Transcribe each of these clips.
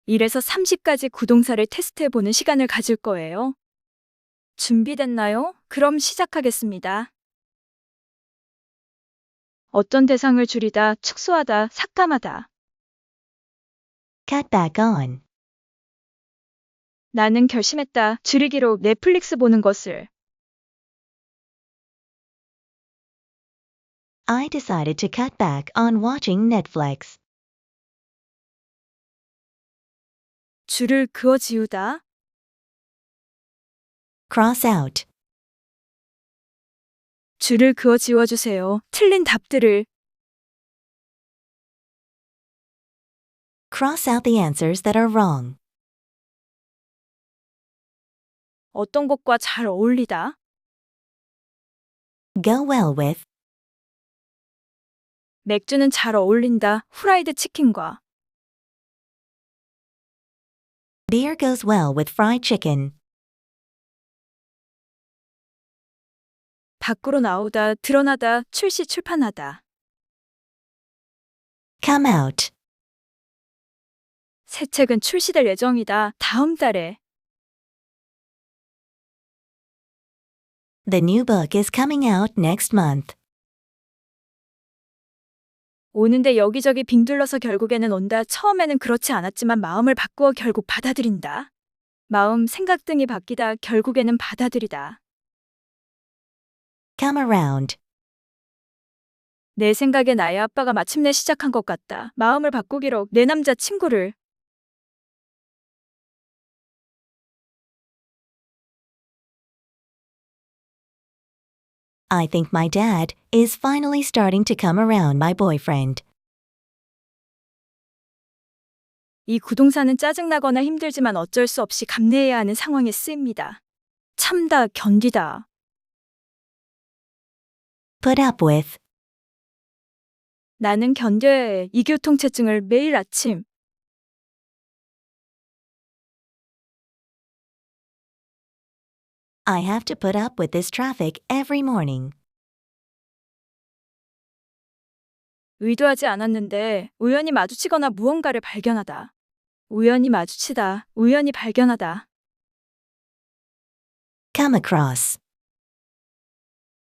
1에서 30가지 구동사를 테스트해보는 시간을 가질 거예요. 준비됐나요? 그럼 시작하겠습니다. 어떤 대상을 줄이다, 축소하다, 삭감하다. Cut back on. 나는 결심했다. 줄이기로 넷플릭스 보는 것을. I decided to cut back on watching Netflix. 줄을 그어 지우다. Cross out. 줄을 그어 지워주세요. 틀린 답들을. Cross out the answers that are wrong. 어떤 것과 잘 어울리다. Go well with. 맥주는 잘 어울린다. 후라이드 치킨과. Beer goes well with fried chicken. 밖으로 나오다, 드러나다, 출시, 출판하다. Come out. 새 책은 출시될 예정이다. 다음 달에. The new book is coming out next month. 오는데 여기저기 빙둘러서 결국에는 온다. 처음에는 그렇지 않았지만 마음을 바꾸어 결국 받아들인다. 마음, 생각 등이 바뀌다. 결국에는 받아들이다. Come around. 내 생각에 나의 아빠가 마침내 시작한 것 같다. 마음을 바꾸기로 내 남자 친구를. I think my dad is finally starting to come around my boyfriend. 이 구동사는 짜증나거나 힘들지만 어쩔 수 없이 감내해야 하는 상황에 쓰입니다. 참다, 견디다. Put up with. 나는 견뎌야 해. 이 교통체증을 매일 아침. I have to put up with this traffic every morning. 의도하지 않았는데 우연히 마주치거나 무언가를 발견하다. 우연히 마주치다, 우연히 발견하다. Come across.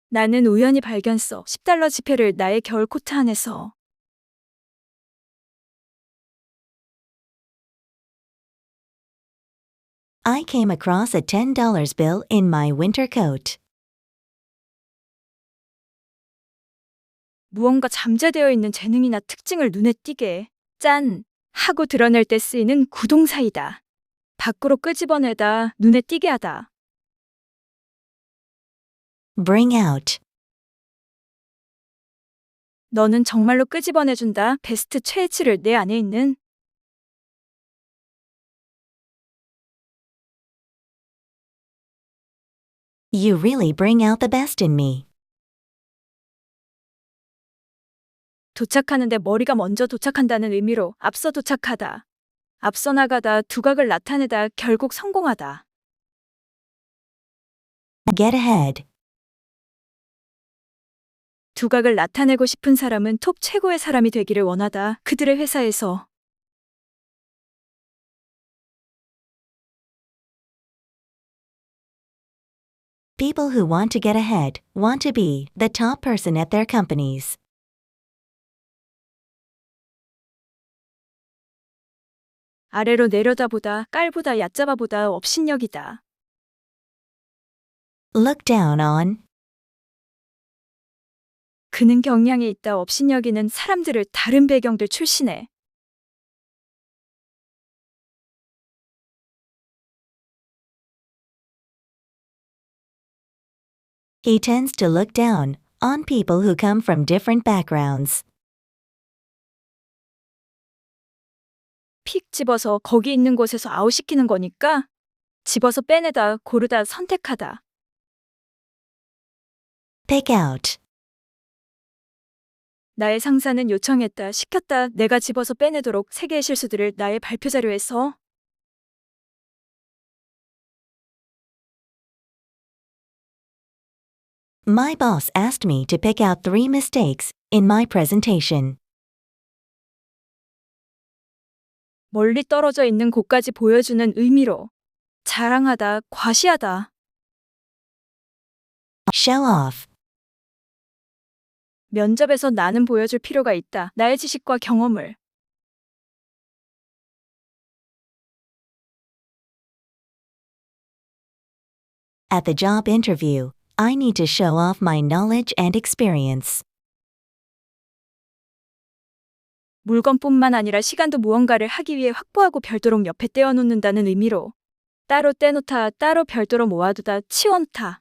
나는 우연히 발견했어. $10 지폐를 나의 겨울 코트 안에서. I came across a $10 bill in my winter coat. 무언가 잠재되어 있는 재능이나 특징을 눈에 띄게 짠! 하고 드러낼 때 쓰이는 구동사이다. 밖으로 끄집어내다, 눈에 띄게 하다. Bring out. 너는 정말로 끄집어내준다. 베스트 최애치를 내 안에 있는. You really bring out the best in me. 도착하는데 머리가 먼저 도착한다는 의미로 앞서 도착하다. 앞서 나가다, 두각을 나타내다, 결국 성공하다. Get ahead. 두각을 나타내고 싶은 사람은 톱 최고의 사람이 되기를 원하다. 그들의 회사에서. People who want to get ahead want to be the top person at their companies. 아래로 내려다보다, 깔보다, 얕잡아보다, 업신여기다. Look down on. 그는 경량에 있다. 업신여기는 사람들을 다른 배경들 출신에. He tends to look down on people who come from different backgrounds. 픽 집어서 거기 있는 곳에서 아웃시키는 거니까 집어서 빼내다, 고르다, 선택하다. Pick out. 나의 상사는 요청했다, 시켰다, 내가 집어서 빼내도록 3개의 실수들을 나의 발표 자료에서. My boss asked me to pick out 3 mistakes in my presentation. 멀리 떨어져 있는 곳까지 보여주는 의미로. 자랑하다, 과시하다. Show off. 면접에서 나는 보여줄 필요가 있다. 나의 지식과 경험을. At the job interview, I need to show off my knowledge and experience. 물건뿐만 아니라 시간도 무언가를 하기 위해 확보하고 별도로 옆에 떼어놓는다는 의미로. 따로 떼놓다, 따로 별도로 모아두다, 치워놓다.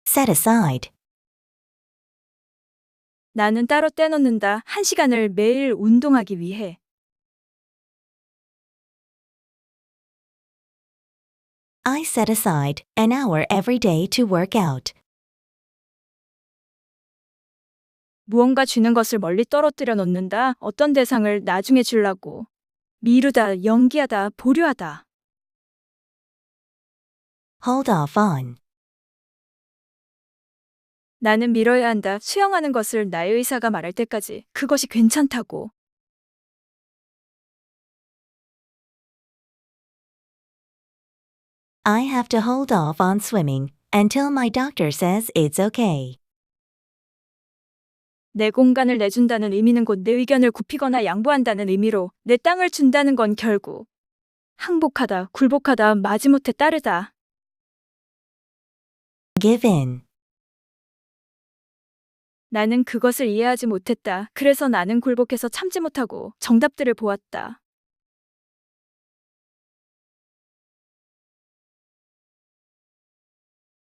Set aside. 나는 따로 떼놓는다. 1시간을 매일 운동하기 위해. I set aside an hour every day to work out. 무언가 주는 것을 멀리 떨어뜨려 놓는다. 어떤 대상을 나중에 주려고. 미루다, 연기하다, 보류하다. Hold off on. 나는 미뤄야 한다. 수용하는 것을 나의 의사가 말할 때까지. 그것이 괜찮다고. I have to hold off on swimming until my doctor says it's okay. 내 공간을 내준다는 의미는 곧 내 의견을 굽히거나 양보한다는 의미로. 내 땅을 준다는 건 결국. 항복하다, 굴복하다, 마지못해 따르다. Give in. 나는 그것을 이해하지 못했다. 그래서 나는 굴복해서 참지 못하고 정답들을 보았다.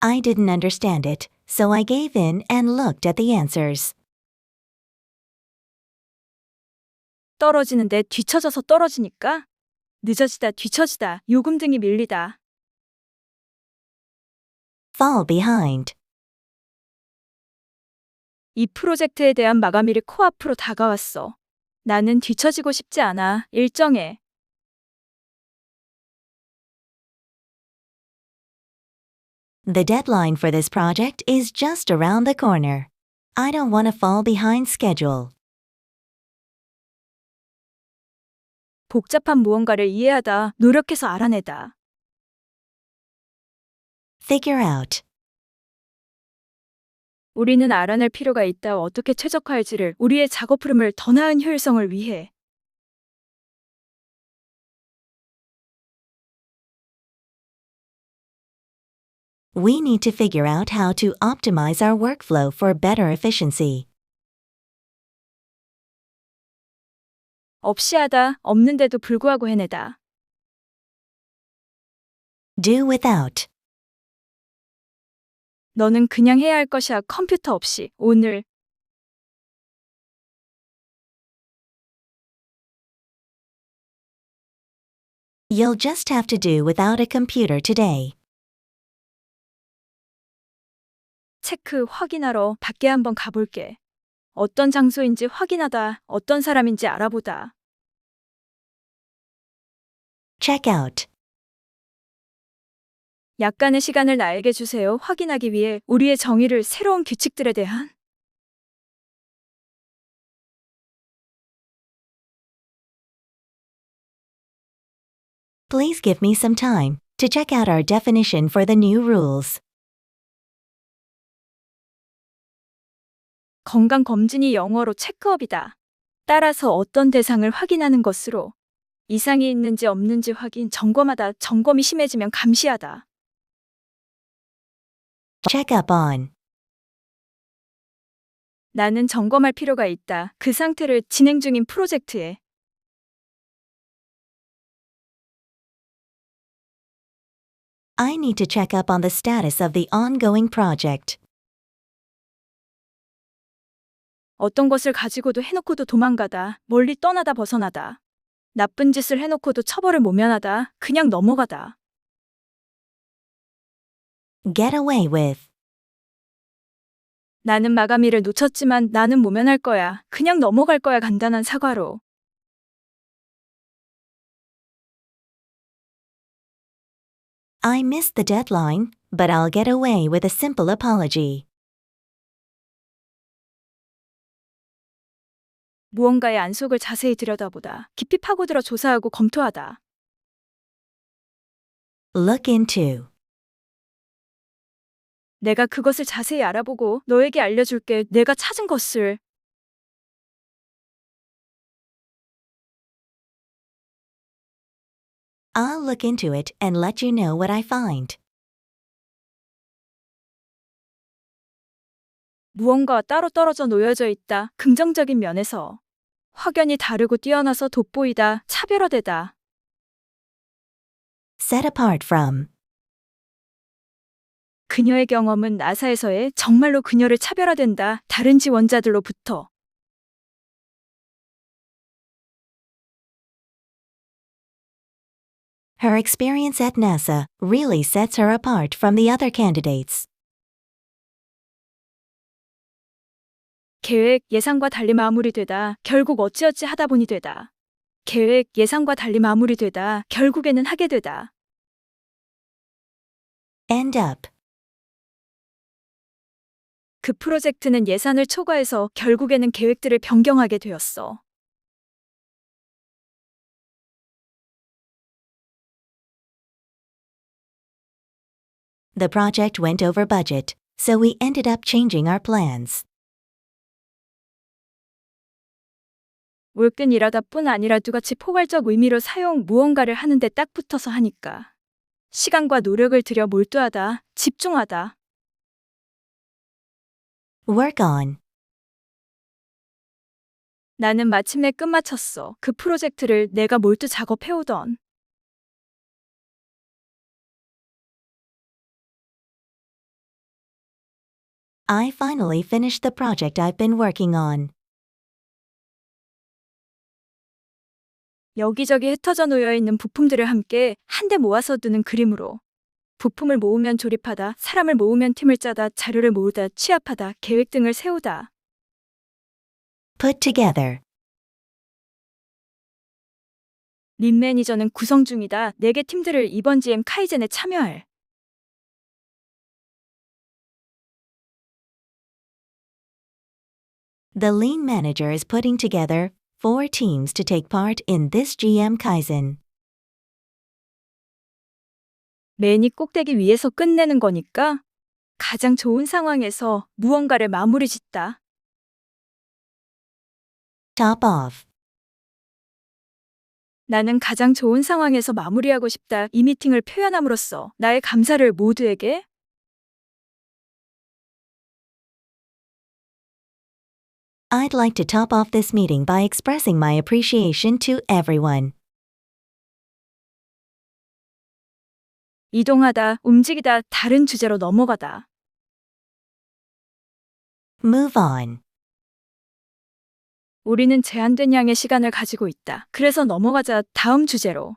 I didn't understand it, so I gave in and looked at the answers. 떨어지는데 뒤처져서 떨어지니까. 늦어지다, 뒤처지다, 요금 등이 밀리다. Fall behind. 이 프로젝트에 대한 마감일이 코앞으로 다가왔어. 나는 뒤처지고 싶지 않아. 일정에. The deadline for this project is just around the corner. I don't want to fall behind schedule. 복잡한 무언가를 이해하다, 노력해서 알아내다. Figure out. 우리는 알아낼 필요가 있다. 어떻게 최적화할지를, 우리의 작업 흐름을 더 나은 효율성을 위해. We need to figure out how to optimize our workflow for better efficiency. 없이 하다, 없는데도 불구하고 해내다. Do without. 너는 그냥 해야 할 것이야. 컴퓨터 없이. 오늘. You'll just have to do without a computer today. 체크, 확인하러 밖에 한번 가볼게. 어떤 장소인지 확인하다, 어떤 사람인지 알아보다. Check out. 약간의 시간을 나에게 주세요. 확인하기 위해 우리의 정의를 새로운 규칙들에 대한. Please give me some time to check out our definition for the new rules. 건강검진이 영어로 체크업이다. 따라서 어떤 대상을 확인하는 것으로. 이상이 있는지 없는지 확인, 점검하다, 점검이 심해지면 감시하다. Check up on. 나는 점검할 필요가 있다. 그 상태를 진행 중인 프로젝트에. I need to check up on the status of the ongoing project. 어떤 것을 가지고도 해놓고도 도망가다, 멀리 떠나다 벗어나다. 나쁜 짓을 해놓고도 처벌을 모면하다, 그냥 넘어가다. Get away with. 나는 마감일을 놓쳤지만 나는 모면할 거야. 그냥 넘어갈 거야. 간단한 사과로. I missed the deadline, but I'll get away with a simple apology. 무언가의 안속을 자세히 들여다보다. 깊이 파고들어 조사하고 검토하다. Look into. 내가 그것을 자세히 알아보고 너에게 알려줄게. 내가 찾은 것을. I'll look into it and let you know what I find. 무언가와 따로 떨어져 놓여져 있다. 긍정적인 면에서. 확연히 다르고 뛰어나서 돋보이다. 차별화되다. Set apart from. 그녀의 경험은 나사에서의 정말로 그녀를 차별화된다. 다른 지원자들로부터. Her experience at NASA really sets her apart from the other candidates. 계획, 예상과 달리 마무리되다. 결국 어찌어찌 하다 보니 되다. 계획, 예상과 달리 마무리되다. 결국에는 하게 되다. End up. 그 프로젝트는 예산을 초과해서 결국에는 계획들을 변경하게 되었어. The project went over budget, so we ended up changing our plans. 올끈 일하다 뿐 아니라 두같이 포괄적 의미로 사용 무언가를 하는데 딱 붙어서 하니까. 시간과 노력을 들여 몰두하다, 집중하다. Work on. 나는 마침내 끝마쳤어. 그 프로젝트를 내가 몰두 작업해오던. I finally finished the project I've been working on. 여기저기 흩어져 놓여 있는 부품들을 함께 한데 모아서 두는 그림으로. 부품을 모으면 조립하다, 사람을 모으면 팀을 짜다, 자료를 모으다, 취합하다, 계획 등을 세우다. Put together. 린 매니저는 구성 중이다. 4개 팀들을 이번 GM 카이젠에 참여할. The lean manager is putting together 4 teams to take part in this GM Kaizen. 맨이 꼭대기 위에서 끝내는 거니까 가장 좋은 상황에서 무언가를 마무리 짓다. Top off. 나는 가장 좋은 상황에서 마무리하고 싶다. 이 미팅을 표현함으로써 나의 감사를 모두에게. I'd like to top off this meeting by expressing my appreciation to everyone. 이동하다, 움직이다, 다른 주제로 넘어가다. Move on. 우리는 제한된 양의 시간을 가지고 있다. 그래서 넘어가자. 다음 주제로.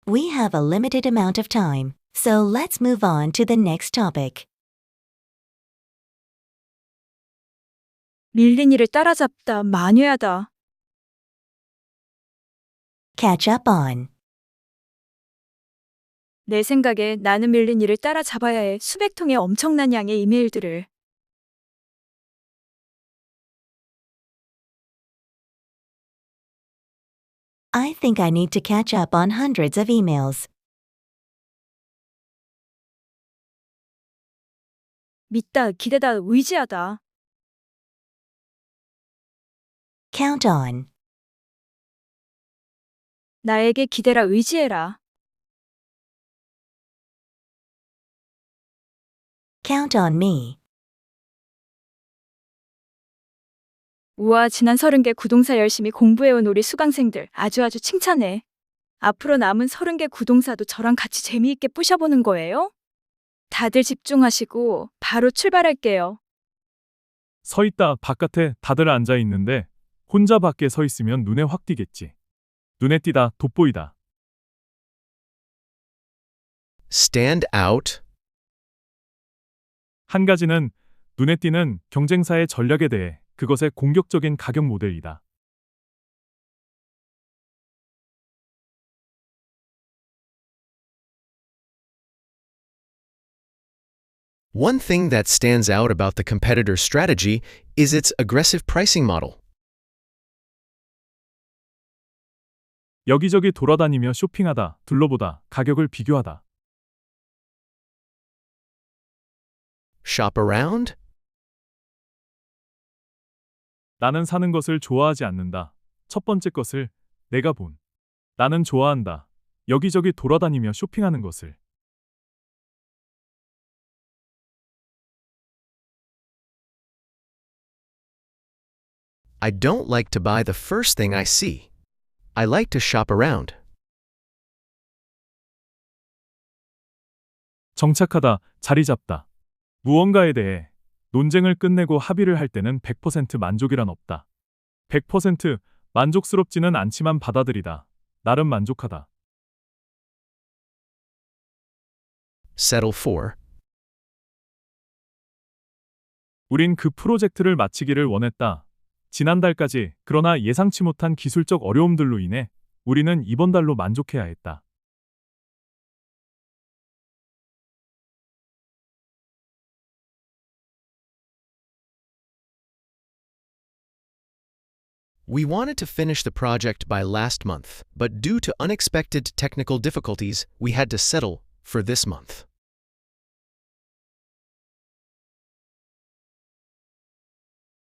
We have a limited amount of time, so let's move on to the next topic. 밀린 일을 따라잡다. 만회하다. Catch up on. 내 생각에 나는 밀린 일을 따라잡아야 해. 수백 통의 엄청난 양의 이메일들을. I think I need to catch up on hundreds of emails. 믿다, 기대다, 의지하다. Count on. 나에게 기대라, 의지해라. Count on me. 우와, 지난 30개 구동사 열심히 공부해온 우리 수강생들 아주 칭찬해. 앞으로 남은 30개 구동사도 저랑 같이 재미있게 부셔보는 거예요? 다들 집중하시고 바로 출발할게요. 서 있다 바깥에 다들 앉아 있는데 혼자 밖에 서 있으면 눈에 확 띄겠지. 눈에 띄다 돋보이다. Stand out. 한 가지는 눈에 띄는 경쟁사의 전략에 대해 그것의 공격적인 가격 모델이다. One thing that stands out about the competitor's strategy is its aggressive pricing model. 여기저기 돌아다니며 쇼핑하다, 둘러보다, 가격을 비교하다. Shop around? 나는 사는 것을 좋아하지 않는다. 첫 번째 것을 내가 본. 나는 좋아한다. 여기저기 돌아다니며 쇼핑하는 것을. I don't like to buy the first thing I see. I like to shop around. 정착하다, 자리 잡다. 무언가에 대해 논쟁을 끝내고 합의를 할 때는 100% 만족이란 없다. 100% 만족스럽지는 않지만 받아들이다. 나름 만족하다. Settle for. 우린 그 프로젝트를 마치기를 원했다. 지난달까지. 그러나 예상치 못한 기술적 어려움들로 인해 우리는 이번 달로 만족해야 했다. We wanted to finish the project by last month, but due to unexpected technical difficulties, we had to settle for this month.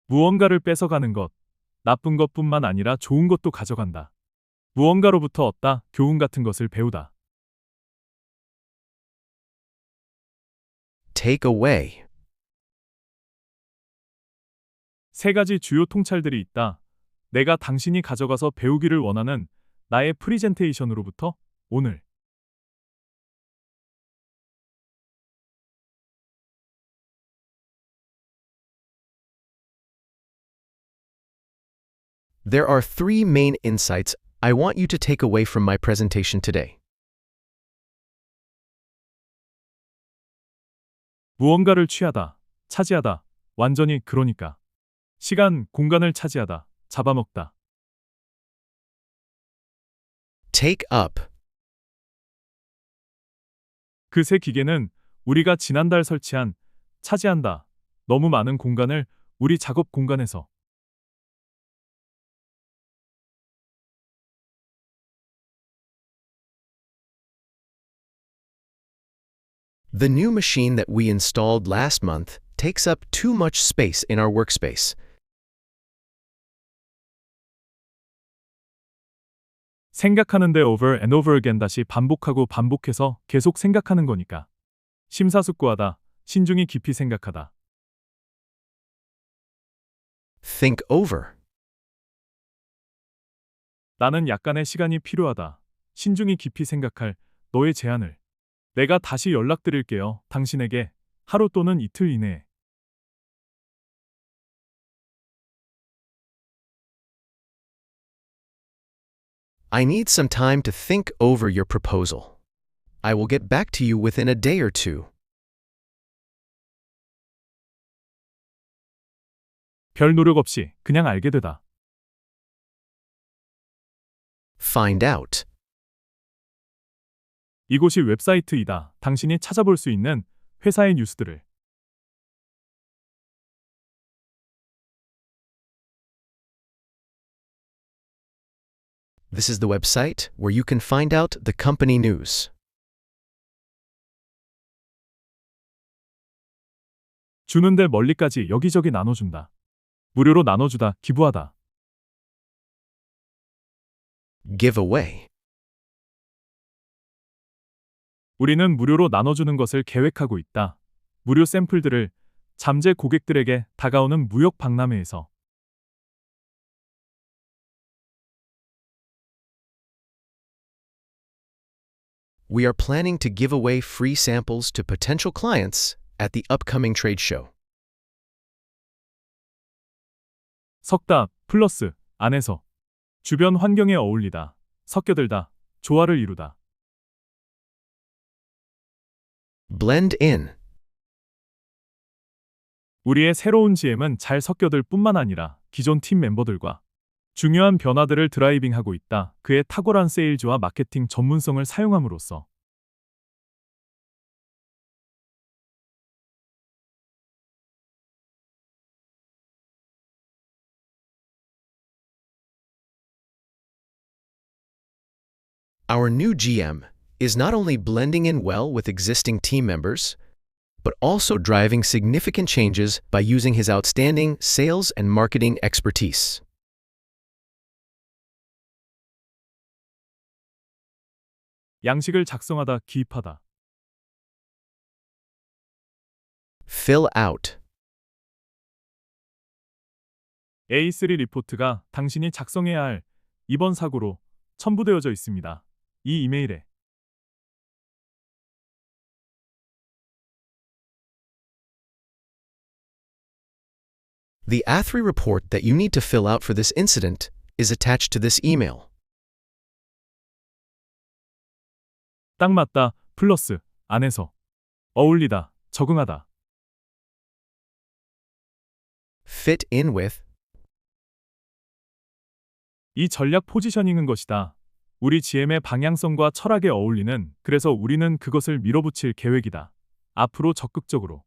무언가를 뺏어가는 것. 나쁜 것뿐만 아니라 좋은 것도 가져간다. 무언가로부터 얻다, 교훈 같은 것을 배우다. Take away. 세 가지 주요 통찰들이 있다. 내가 당신이 가져가서 배우기를 원하는 나의 프리젠테이션으로부터 오늘. There are three main insights I want you to take away from my presentation today. 무언가를 취하다, 차지하다, 완전히 그러니까. 시간, 공간을 차지하다, 잡아먹다. Take up. 그 세 기계는 우리가 지난달 설치한 차지한다. 너무 많은 공간을 우리 작업 공간에서. The new machine that we installed last month takes up too much space in our workspace. 생각하는데 over and over again 다시 반복하고 반복해서 계속 생각하는 거니까. 심사숙고하다, 신중히 깊이 생각하다. Think over. 나는 약간의 시간이 필요하다. 신중히 깊이 생각할 너의 제안을. 내가 다시 연락드릴게요. 당신에게 하루 또는 이틀 이내에. I need some time to think over your proposal. I will get back to you within a day or two. 별 노력 없이 그냥 알게 되다. Find out. 이곳이 웹사이트이다. 당신이 찾아볼 수 있는 회사의 뉴스들을. This is the website where you can find out the company news. 주는데 멀리까지 여기저기 나눠준다. 무료로 나눠주다, 기부하다. Give away. 우리는 무료로 나눠주는 것을 계획하고 있다. 무료 샘플들을 잠재 고객들에게 다가오는 무역 박람회에서. We are planning to give away free samples to potential clients at the upcoming trade show. 섞다, 플러스, 안에서. 주변 환경에 어울리다, 섞여들다, 조화를 이루다. Blend in. 우리의 새로운 GM은 잘 섞여들 뿐만 아니라 기존 팀 멤버들과 중요한 변화들을 드라이빙하고 있다. 그의 탁월한 세일즈와 마케팅 전문성을 사용함으로써 Our new GM is not only blending in well with existing team members, but also driving significant changes by using his outstanding sales and marketing expertise. 양식을 작성하다, 기입하다. Fill out. A3 리포트가 당신이 작성해야 할 이번 사고로 첨부되어져 있습니다. 이 이메일에 The A3 report that you need to fill out for this incident is attached to this email. 딱 맞다, 플러스, 안에서. 어울리다, 적응하다. Fit in with. 이 전략 포지셔닝은 것이다. 우리 GM의 방향성과 철학에 어울리는, 그래서 우리는 그것을 밀어붙일 계획이다. 앞으로 적극적으로.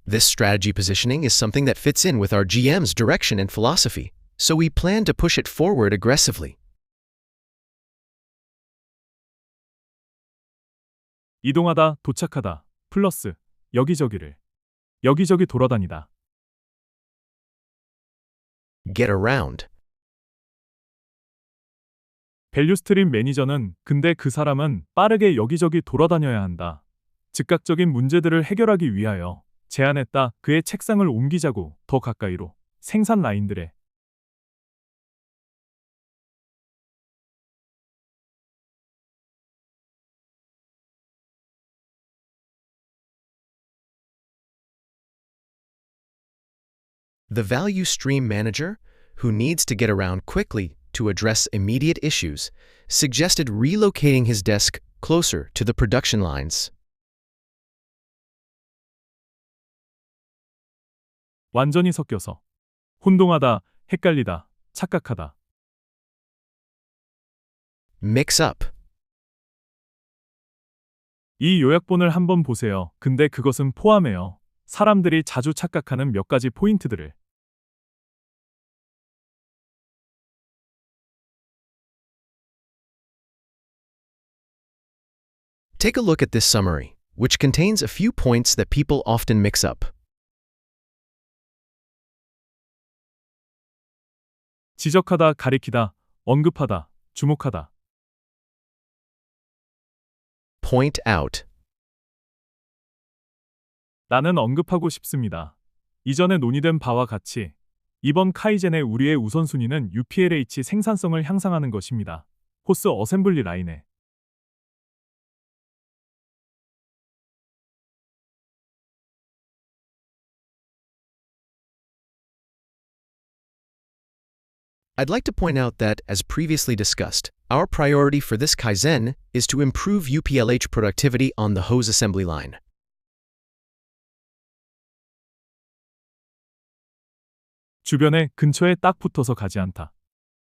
This strategy positioning is something that fits in with our GM's direction and philosophy, so we plan to push it forward aggressively. 이동하다, 도착하다, 플러스, 여기저기를. 여기저기 돌아다니다. Get around. 밸류 스트림 매니저는 근데 그 사람은 빠르게 여기저기 돌아다녀야 한다. 즉각적인 문제들을 해결하기 위하여 제안했다. 그의 책상을 옮기자고, 더 가까이로. 생산 라인들에. The value stream manager, who needs to get around quickly to address immediate issues, suggested relocating his desk closer to the production lines. 완전히 섞여서. 혼동하다, 헷갈리다, 착각하다. Mix up. 이 요약본을 한번 보세요. 근데 그것은 포함해요. 사람들이 자주 착각하는 몇 가지 포인트들을. Take a look at this summary, which contains a few points that people often mix up. 지적하다, 가리키다, 언급하다, 주목하다. Point out. 나는 언급하고 싶습니다. 이전에 논의된 바와 같이 이번 카이젠의 우리의 우선순위는 UPLH 생산성을 향상하는 것입니다. 호스 어셈블리 라인에. I'd like to point out that, as previously discussed, our priority for this Kaizen is to improve UPLH productivity on the hose assembly line. 주변에 근처에 딱 붙어서 가지 않다.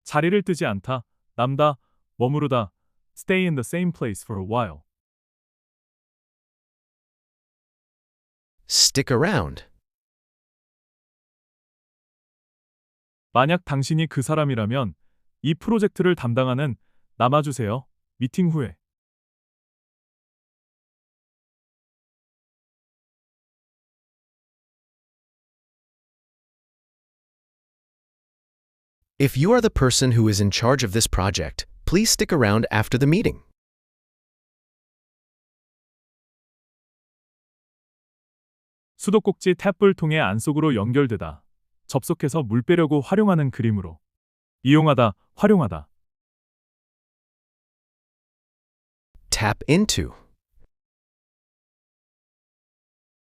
자리를 뜨지 않다. 남다. 머무르다. Stay in the same place for a while. Stick around. 만약 당신이 그 사람이라면 이 프로젝트를 담당하는 남아주세요. 미팅 후에. If you are the person who is in charge of this project, please stick around after the meeting. 수도꼭지 탭을 통해 안속으로 연결되다. 접속해서 물 빼려고 활용하는 그림으로. 이용하다, 활용하다. Tap into.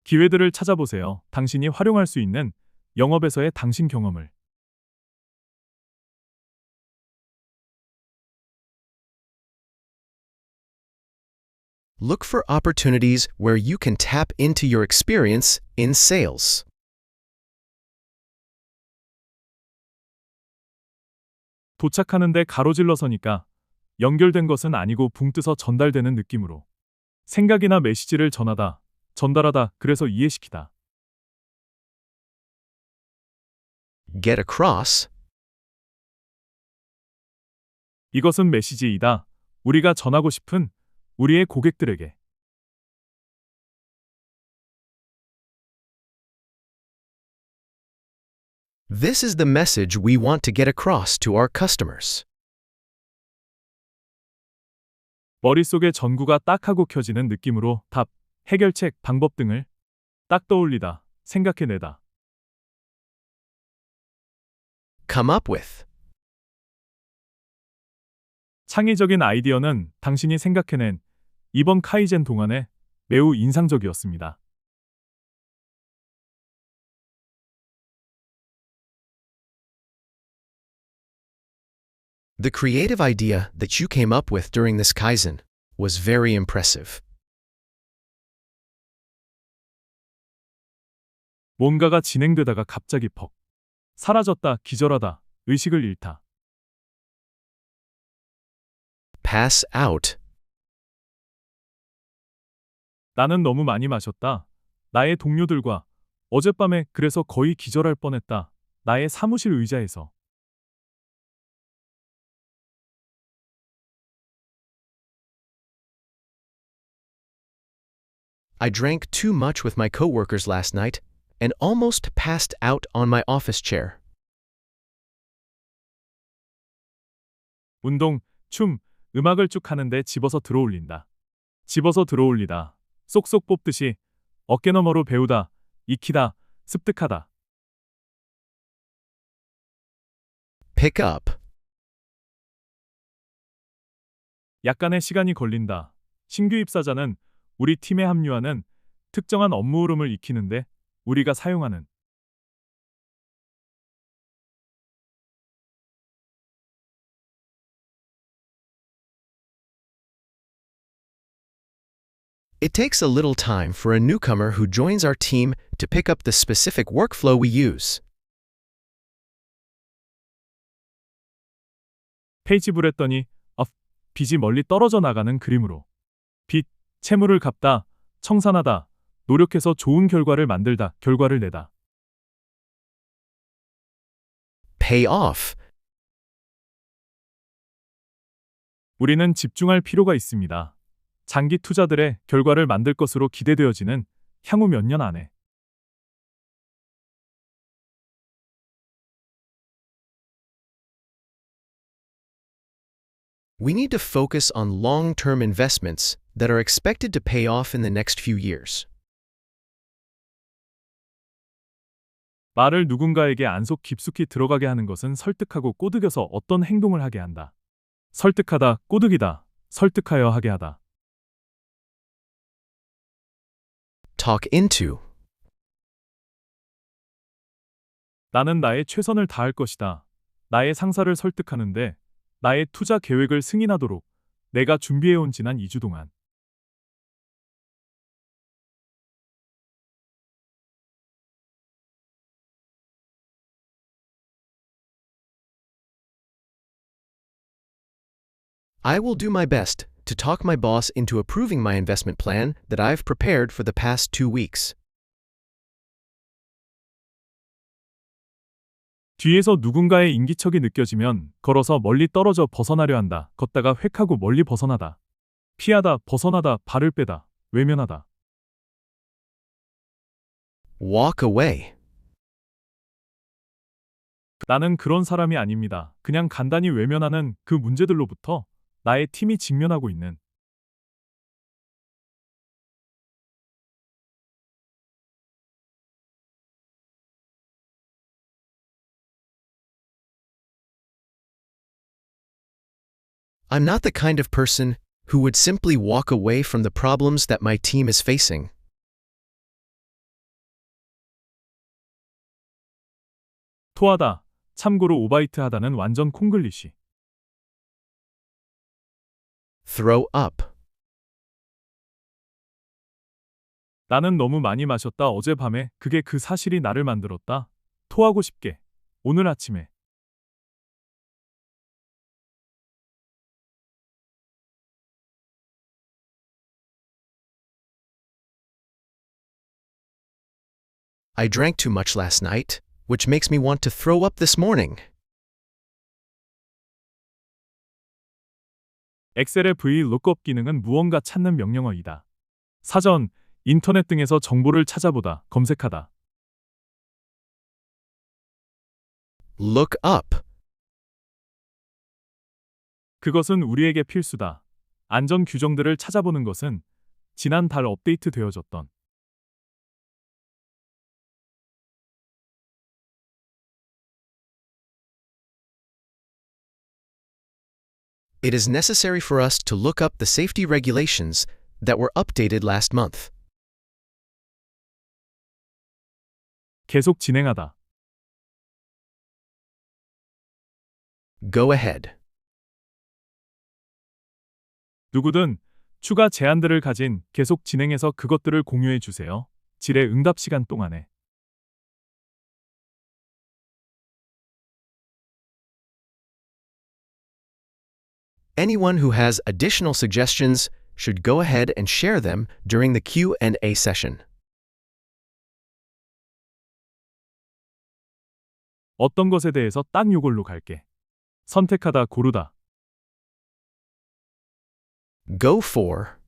기회들을 찾아보세요. 당신이 활용할 수 있는 영업에서의 당신 경험을. Look for opportunities where you can tap into your experience in sales. 도착하는데 가로질러 서니까 연결된 것은 아니고 붕 뜨서 전달되는 느낌으로. 생각이나 메시지를 전달하다, 그래서 이해시키다. Get across. 이것은 메시지이다. 우리가 전하고 싶은 우리의 고객들에게. This is the message we want to get across to our customers. 머릿속에 전구가 딱 하고 켜지는 느낌으로 답, 해결책, 방법 등을 딱 떠올리다, 생각해내다. Come up with. 창의적인 아이디어는 당신이 생각해낸 이번 카이젠 동안에 매우 인상적이었습니다. The creative idea that you came up with during this Kaizen was very impressive. 뭔가가 진행되다가 갑자기 퍽 사라졌다, 기절하다, 의식을 잃다. Pass out. 나는 너무 많이 마셨다. 나의 동료들과 어젯밤에 그래서 거의 기절할 뻔했다. 나의 사무실 의자에서. I drank too much with my coworkers last night and almost passed out on my office chair. 운동, 춤, 음악을 쭉 하는데 집어서 들어올린다. 집어서 들어올리다. 쏙쏙 뽑듯이 어깨너머로 배우다, 익히다, 습득하다. Pick up. 약간의 시간이 걸린다. 신규 입사자는 우리 팀에 합류하는 특정한 업무 흐름을 익히는데 우리가 사용하는 It takes a little time for a newcomer who joins our team to pick up the specific workflow we use. 페이지불했더니 빛이 멀리 떨어져 나가는 그림으로. 빛, 채무를 갚다, 청산하다, 노력해서 좋은 결과를 만들다, 결과를 내다. Pay off. 우리는 집중할 필요가 있습니다. 장기 투자들의 결과를 만들 것으로 기대되어지는 향후 몇 년 안에. We need to focus on long-term investments that are expected to pay off in the next few years. 말을 누군가에게 안속 깊숙이 들어가게 하는 것은 설득하고 꼬드겨서 어떤 행동을 하게 한다. 설득하다, 꼬드기다, 설득하여 하게 하다. Talk into. 나는 나의 최선을 다할 것이다. 나의 상사를 설득하는데 나의 투자 계획을 승인하도록 내가 준비해온 지난 2주 동안. I will do my best to talk my boss into approving my investment plan that I've prepared for the past 2 weeks. 뒤에서 누군가의 인기척이 느껴지면 걸어서 멀리 떨어져 벗어나려 한다. 걷다가 획하고 멀리 벗어나다. 피하다, 벗어나다, 발을 빼다, 외면하다. Walk away. 나는 그런 사람이 아닙니다. 그냥 간단히 외면하는 그 문제들로부터 나의 팀이 직면하고 있는 I'm not the kind of person who would simply walk away from the problems that my team is facing. 토하다, 참고로 오바이트하다는 완전 콩글리시. Throw up. 나는 너무 많이 마셨다. 어젯밤에 그게 그 사실이 나를 만들었다. 토하고 싶게. 오늘 아침에. I drank too much last night, which makes me want to throw up this morning. 엑셀의 VLOOKUP 기능은 무언가 찾는 명령어이다. 사전, 인터넷 등에서 정보를 찾아보다, 검색하다. Look up. 그것은 우리에게 필수다. 안전 규정들을 찾아보는 것은 지난 달 업데이트 되어졌던 It is necessary for us to look up the safety regulations that were updated last month. 계속 진행하다. Go ahead. 누구든 추가 제안들을 가진 계속 진행해서 그것들을 공유해 주세요. 질의 응답 시간 동안에. Anyone who has additional suggestions should go ahead and share them during the Q&A session. 어떤 것에 대해서 딱 요걸로 갈게. 선택하다, 고르다. Go for.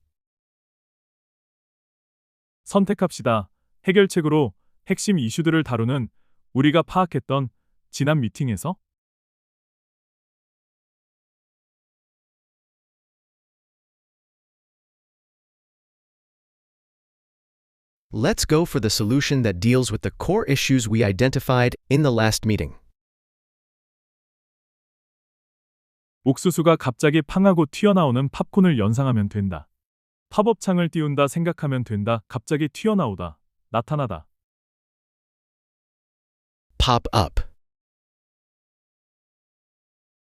선택합시다. 해결책으로 핵심 이슈들을 다루는 우리가 파악했던 지난 미팅에서 Let's go for the solution that deals with the core issues we identified in the last meeting. 옥수수가 갑자기 팡하고 튀어나오는 팝콘을 연상하면 된다. 팝업 창을 띄운다 생각하면 된다. 갑자기 튀어나오다. 나타나다. Pop up.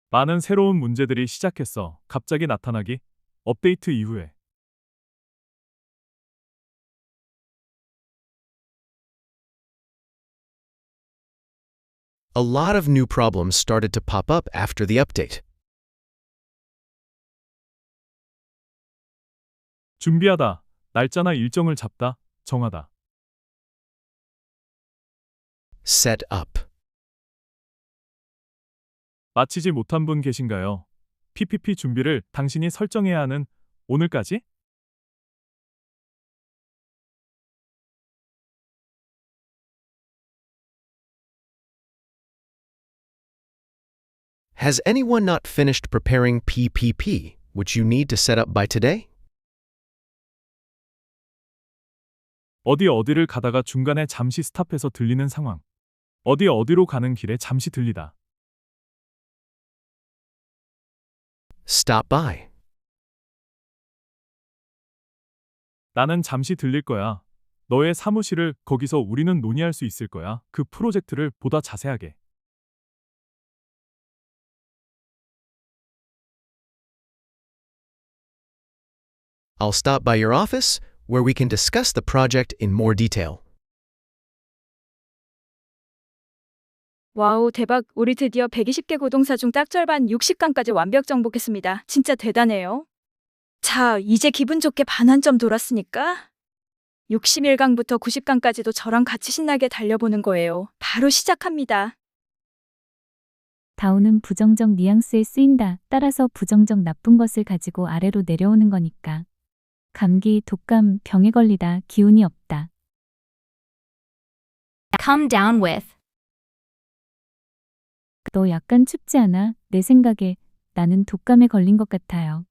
많은 새로운 문제들이 시작했어. 갑자기 나타나기. 업데이트 이후에. A lot of new problems started to pop up after the update. 준비하다. 날짜나 일정을 잡다. 정하다. Set up. 마치지 못한 분 계신가요? PPP 준비를 당신이 설정해야 하는 오늘까지? Has anyone not finished preparing PPP, which you need to set up by today? 어디를 가다가 중간에 잠시 스탑해서 들리는 상황. 어디로 가는 길에 잠시 들리다. Stop by. 나는 잠시 들릴 거야. 너의 사무실을 거기서 우리는 논의할 수 있을 거야. 그 프로젝트를 보다 자세하게. I'll stop by your office where we can discuss the project in more detail. 와우, 대박. 우리 드디어 120개 구동사 중 딱 절반 60강까지 완벽 정복했습니다. 진짜 대단해요. 자, 이제 기분 좋게 반 한 점 돌았으니까 61강부터 90강까지도 저랑 같이 신나게 달려보는 거예요. 바로 시작합니다. 다운은 부정적 뉘앙스에 쓰인다. 따라서 부정적 나쁜 것을 가지고 아래로 내려오는 거니까. 감기, 독감, 병에 걸리다, 기운이 없다. Come down with. 너 약간 춥지 않아? 내 생각에 나는 독감에 걸린 것 같아요.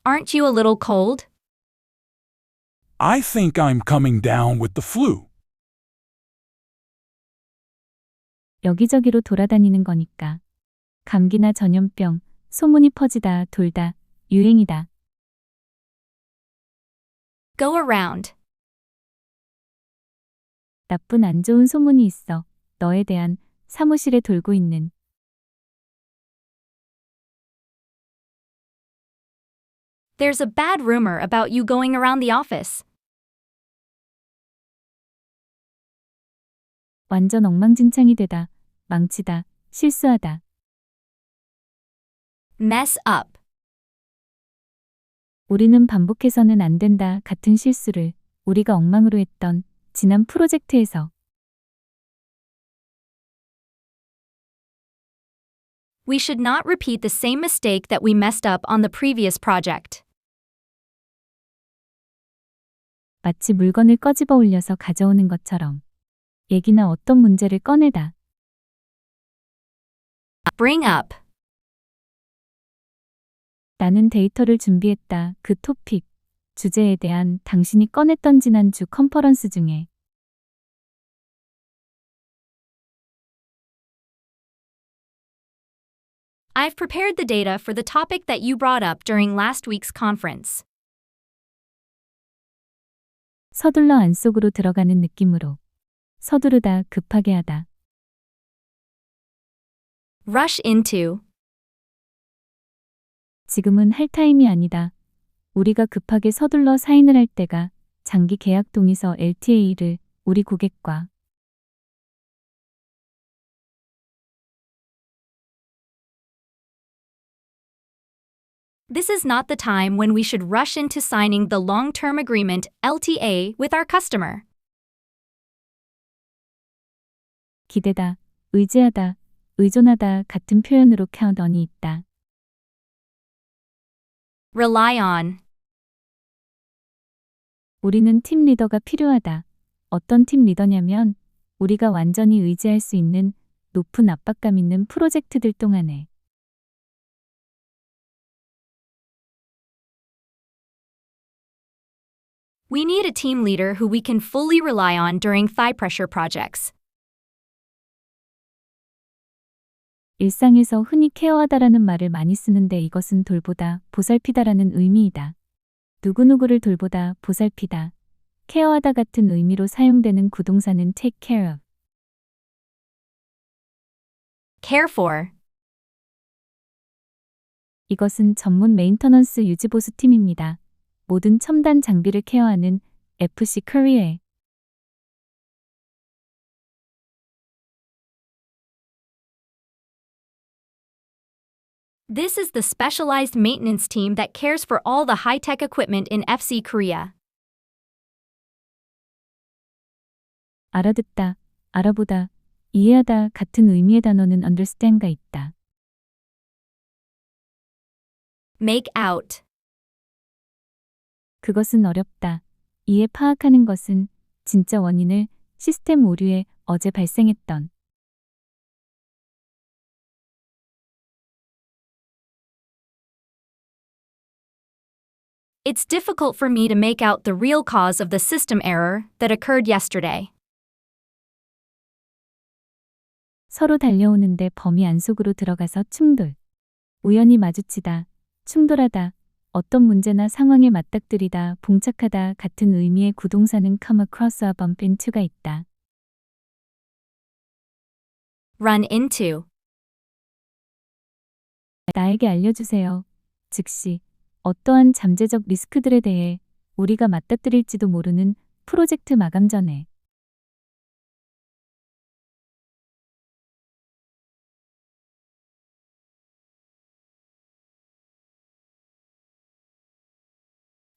Aren't you a little cold? I think I'm coming down with the flu. 여기저기로 돌아다니는 거니까. 감기나 전염병, 소문이 퍼지다, 돌다, 유행이다. Go around. 나쁜 안 좋은 소문이 있어. 너에 대한 사무실에 돌고 있는. There's a bad rumor about you going around the office. 완전 엉망진창이 되다, 망치다, 실수하다. Mess up. 우리는 반복해서는 안 된다 같은 실수를 우리가 엉망으로 했던 지난 프로젝트에서 We should not repeat the same mistake that we messed up on the previous project. 마치 물건을 꺼집어 올려서 가져오는 것처럼 얘기나 어떤 문제를 꺼내다. Bring up. 나는 데이터를 준비했다. 그 토픽, 주제에 대한 당신이 꺼냈던 지난주 컨퍼런스 중에 I've prepared the data for the topic that you brought up during last week's conference. 서둘러 안 속으로 들어가는 느낌으로 서두르다, 급하게 하다. Rush into. 지금은 할 타임이 아니다. 우리가 급하게 서둘러 사인을 할 때가 장기 계약 동의서 LTA를 우리 고객과 This is not the time when we should rush into signing the long-term agreement LTA with our customer. 기대다, 의지하다, 의존하다 같은 표현으로 count on이 있다. Rely on. 우리는 팀 리더가 필요하다. 어떤 팀 리더냐면 우리가 완전히 의지할 수 있는 높은 압박감 있는 프로젝트들 동안에 We need a team leader who we can fully rely on during thigh pressure projects. 일상에서 흔히 케어하다라는 말을 많이 쓰는데 이것은 돌보다, 보살피다라는 의미이다. 누구누구를 돌보다, 보살피다, 케어하다 같은 의미로 사용되는 구동사는 take care of. Care for. 이것은 전문 메인터넌스 유지보수 팀입니다. 모든 첨단 장비를 케어하는 FC 코리아의 This is the specialized maintenance team that cares for all the high-tech equipment in FC Korea. 알아듣다, 알아보다, 이해하다 같은 의미의 단어는 understand가 있다. Make out. 그것은 어렵다. 이해 파악하는 것은 진짜 원인을 시스템 오류에 어제 발생했던 It's difficult for me to make out the real cause of the system error that occurred yesterday. 서로 달려오는데 범위 안속으로 들어가서 충돌. 우연히 마주치다, 충돌하다, 어떤 문제나 상황에 맞닥뜨리다, 봉착하다 같은 의미의 구동사는 come across a bump into가 있다. Run into. 나에게 알려주세요. 즉시 어떠한 잠재적 리스크들에 대해 우리가 맞닥뜨릴지도 모르는 프로젝트 마감 전에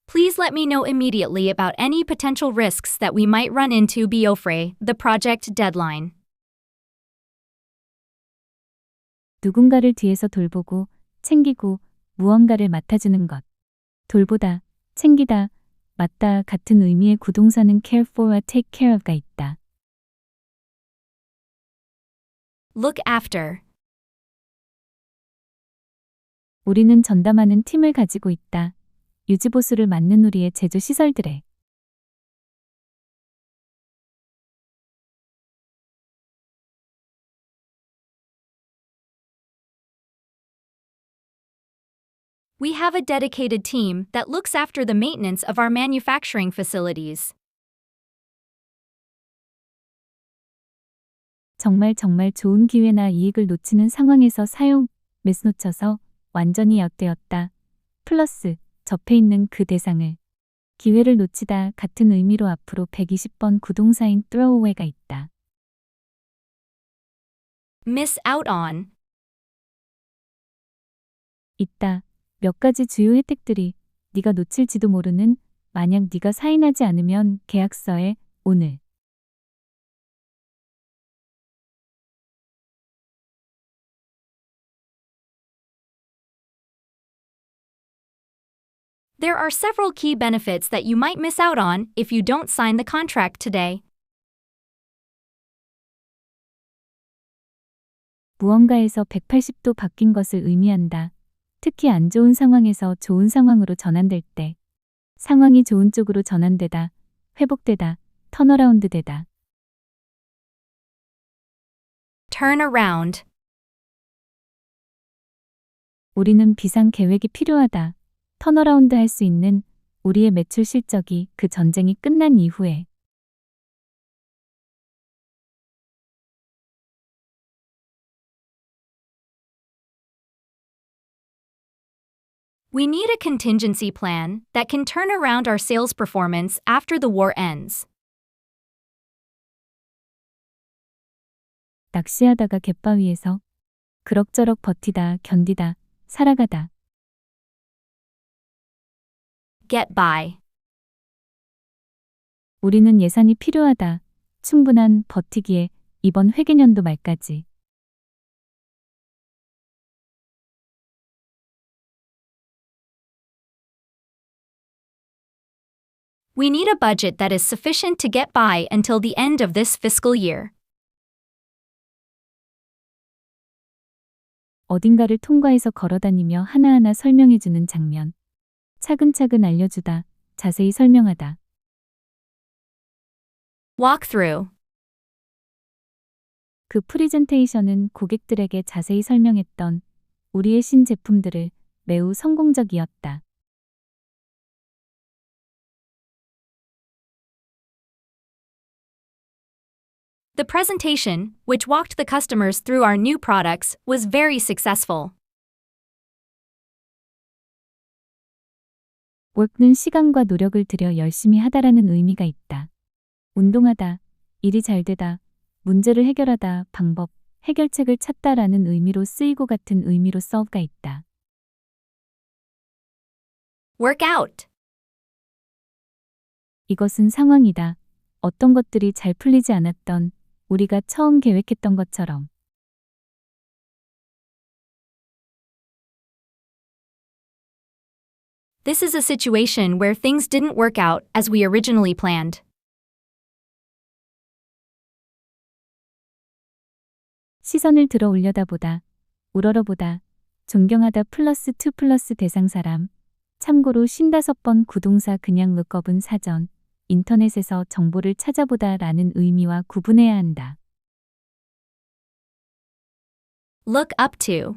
Please let me know immediately about any potential risks that we might run into before the project deadline. 누군가를 뒤에서 돌보고 챙기고 무언가를 맡아주는 것. 돌보다, 챙기다, 맡다 같은 의미의 구동사는 care for와 take care of가 있다. Look after. 우리는 전담하는 팀을 가지고 있다. 유지보수를 맡는 우리의 제조 시설들에 We have a dedicated team that looks after the maintenance of our manufacturing facilities. 정말 좋은 기회나 이익을 놓치는 상황에서 사용, 매스 놓쳐서 완전히 엿되었다. 플러스 접해 있는 그 대상을 기회를 놓치다 같은 의미로 앞으로 120번 구동사인 throwaway가 있다. Miss out on. 있다. 몇 가지 주요 혜택들이 네가 놓칠지도 모르는 만약 네가 사인하지 않으면 계약서에 오늘 There are several key benefits that you might miss out on if you don't sign the contract today. 무언가에서 180도 바뀐 것을 의미한다. 특히 안 좋은 상황에서 좋은 상황으로 전환될 때. 상황이 좋은 쪽으로 전환되다, 회복되다, 턴어라운드 되다. Turn around. 우리는 비상 계획이 필요하다. 턴어라운드 할 수 있는 우리의 매출 실적이 그 전쟁이 끝난 이후에. We need a contingency plan that can turn around our sales performance after the war ends. 낚시하다가 갯바위에서 그럭저럭 버티다, 견디다, 살아가다. Get by. 우리는 예산이 필요하다. 충분한 버티기에 이번 회계년도 말까지. We need a budget that is sufficient to get by until the end of this fiscal year. 어딘가를 통과해서 걸어다니며 하나하나 설명해주는 장면. 차근차근 알려주다, 자세히 설명하다. Walkthrough. 그 프리젠테이션은 고객들에게 자세히 설명했던 우리의 신제품들을 매우 성공적이었다. The presentation, which walked the customers through our new products, was very successful. work는 시간과 노력을 들여 열심히 하다라는 의미가 있다. 운동하다, 일이 잘 되다, 문제를 해결하다, 방법, 해결책을 찾다라는 의미로 쓰이고 같은 의미로 solve가 있다. Work out. 이것은 상황이다. 어떤 것들이 잘 풀리지 않았던 우리가 처음 계획했던 것처럼. This is a situation where things didn't work out as we originally planned. 시선을 들어 올려다보다, 우러러보다, 존경하다 플러스 2 플러스 대상 사람. 참고로 55번 구동사 그냥 lookup은 사전, 인터넷에서 정보를 찾아보다 라는 의미와 구분해야 한다. Look up to.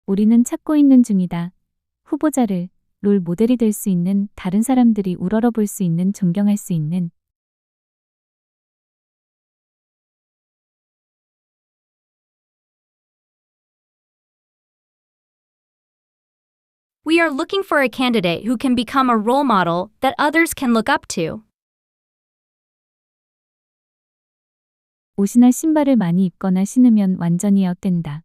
우리는 찾고 있는 중이다. 후보자를, 롤 모델이 될 수 있는 다른 사람들이 우러러볼 수 있는 존경할 수 있는 We are looking for a candidate who can become a role model that others can look up to. 옷이나 신발을 많이 입거나 신으면 완전히 엿된다.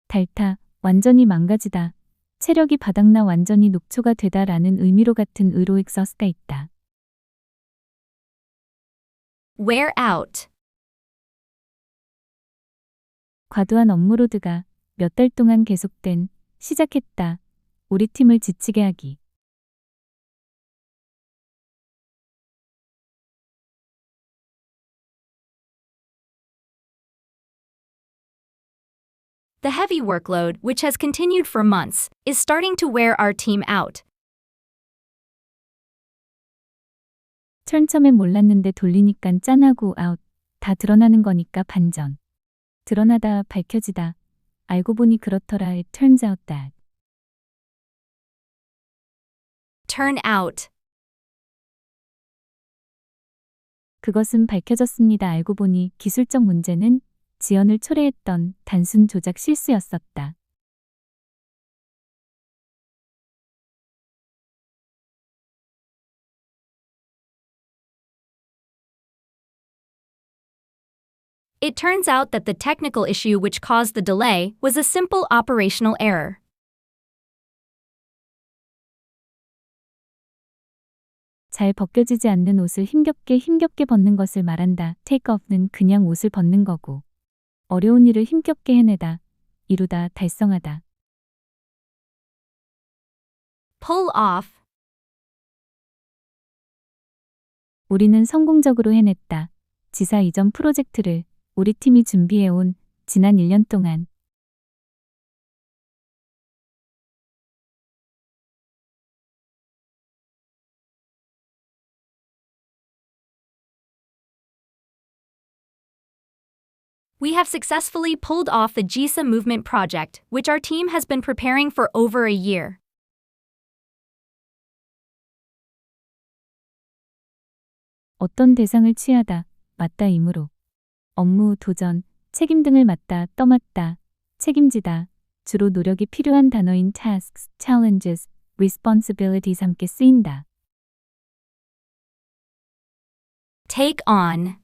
닳다, 완전히 망가지다. 체력이 바닥나 완전히 녹초가 되다 라는 의미로 같은 의로익 서스가 있다. Wear out. 과도한 업무로드가 몇 달 동안 계속된, 시작했다. 우리 팀을 지치게 하기. The heavy workload, which has continued for months, is starting to wear our team out. 처음엔 몰랐는데 돌리니깐 짠하고 아웃. 다 드러나는 거니까 반전. 드러나다, 밝혀지다. 알고 보니 그렇더라. It turns out that. Turn out. 그것은 밝혀졌습니다. 알고 보니 기술적 문제는 지연을 초래했던 단순 조작 실수였었다. It turns out that the technical issue which caused the delay was a simple operational error. 잘 벗겨지지 않는 옷을 힘겹게 벗는 것을 말한다. take off는 그냥 옷을 벗는 거고. 어려운 일을 힘겹게 해내다, 이루다, 달성하다. Pull off. 우리는 성공적으로 해냈다. 지사 이전 프로젝트를 우리 팀이 준비해온 지난 1년 동안. We have successfully pulled off the GISA movement project, which our team has been preparing for over a year. 어떤 대상을 취하다, 맡다이므로. 업무, 도전, 책임 등을 맡다, 떠맡다, 책임지다. 주로 노력이 필요한 단어인 tasks, challenges, responsibilities 함께 쓰인다. Take on.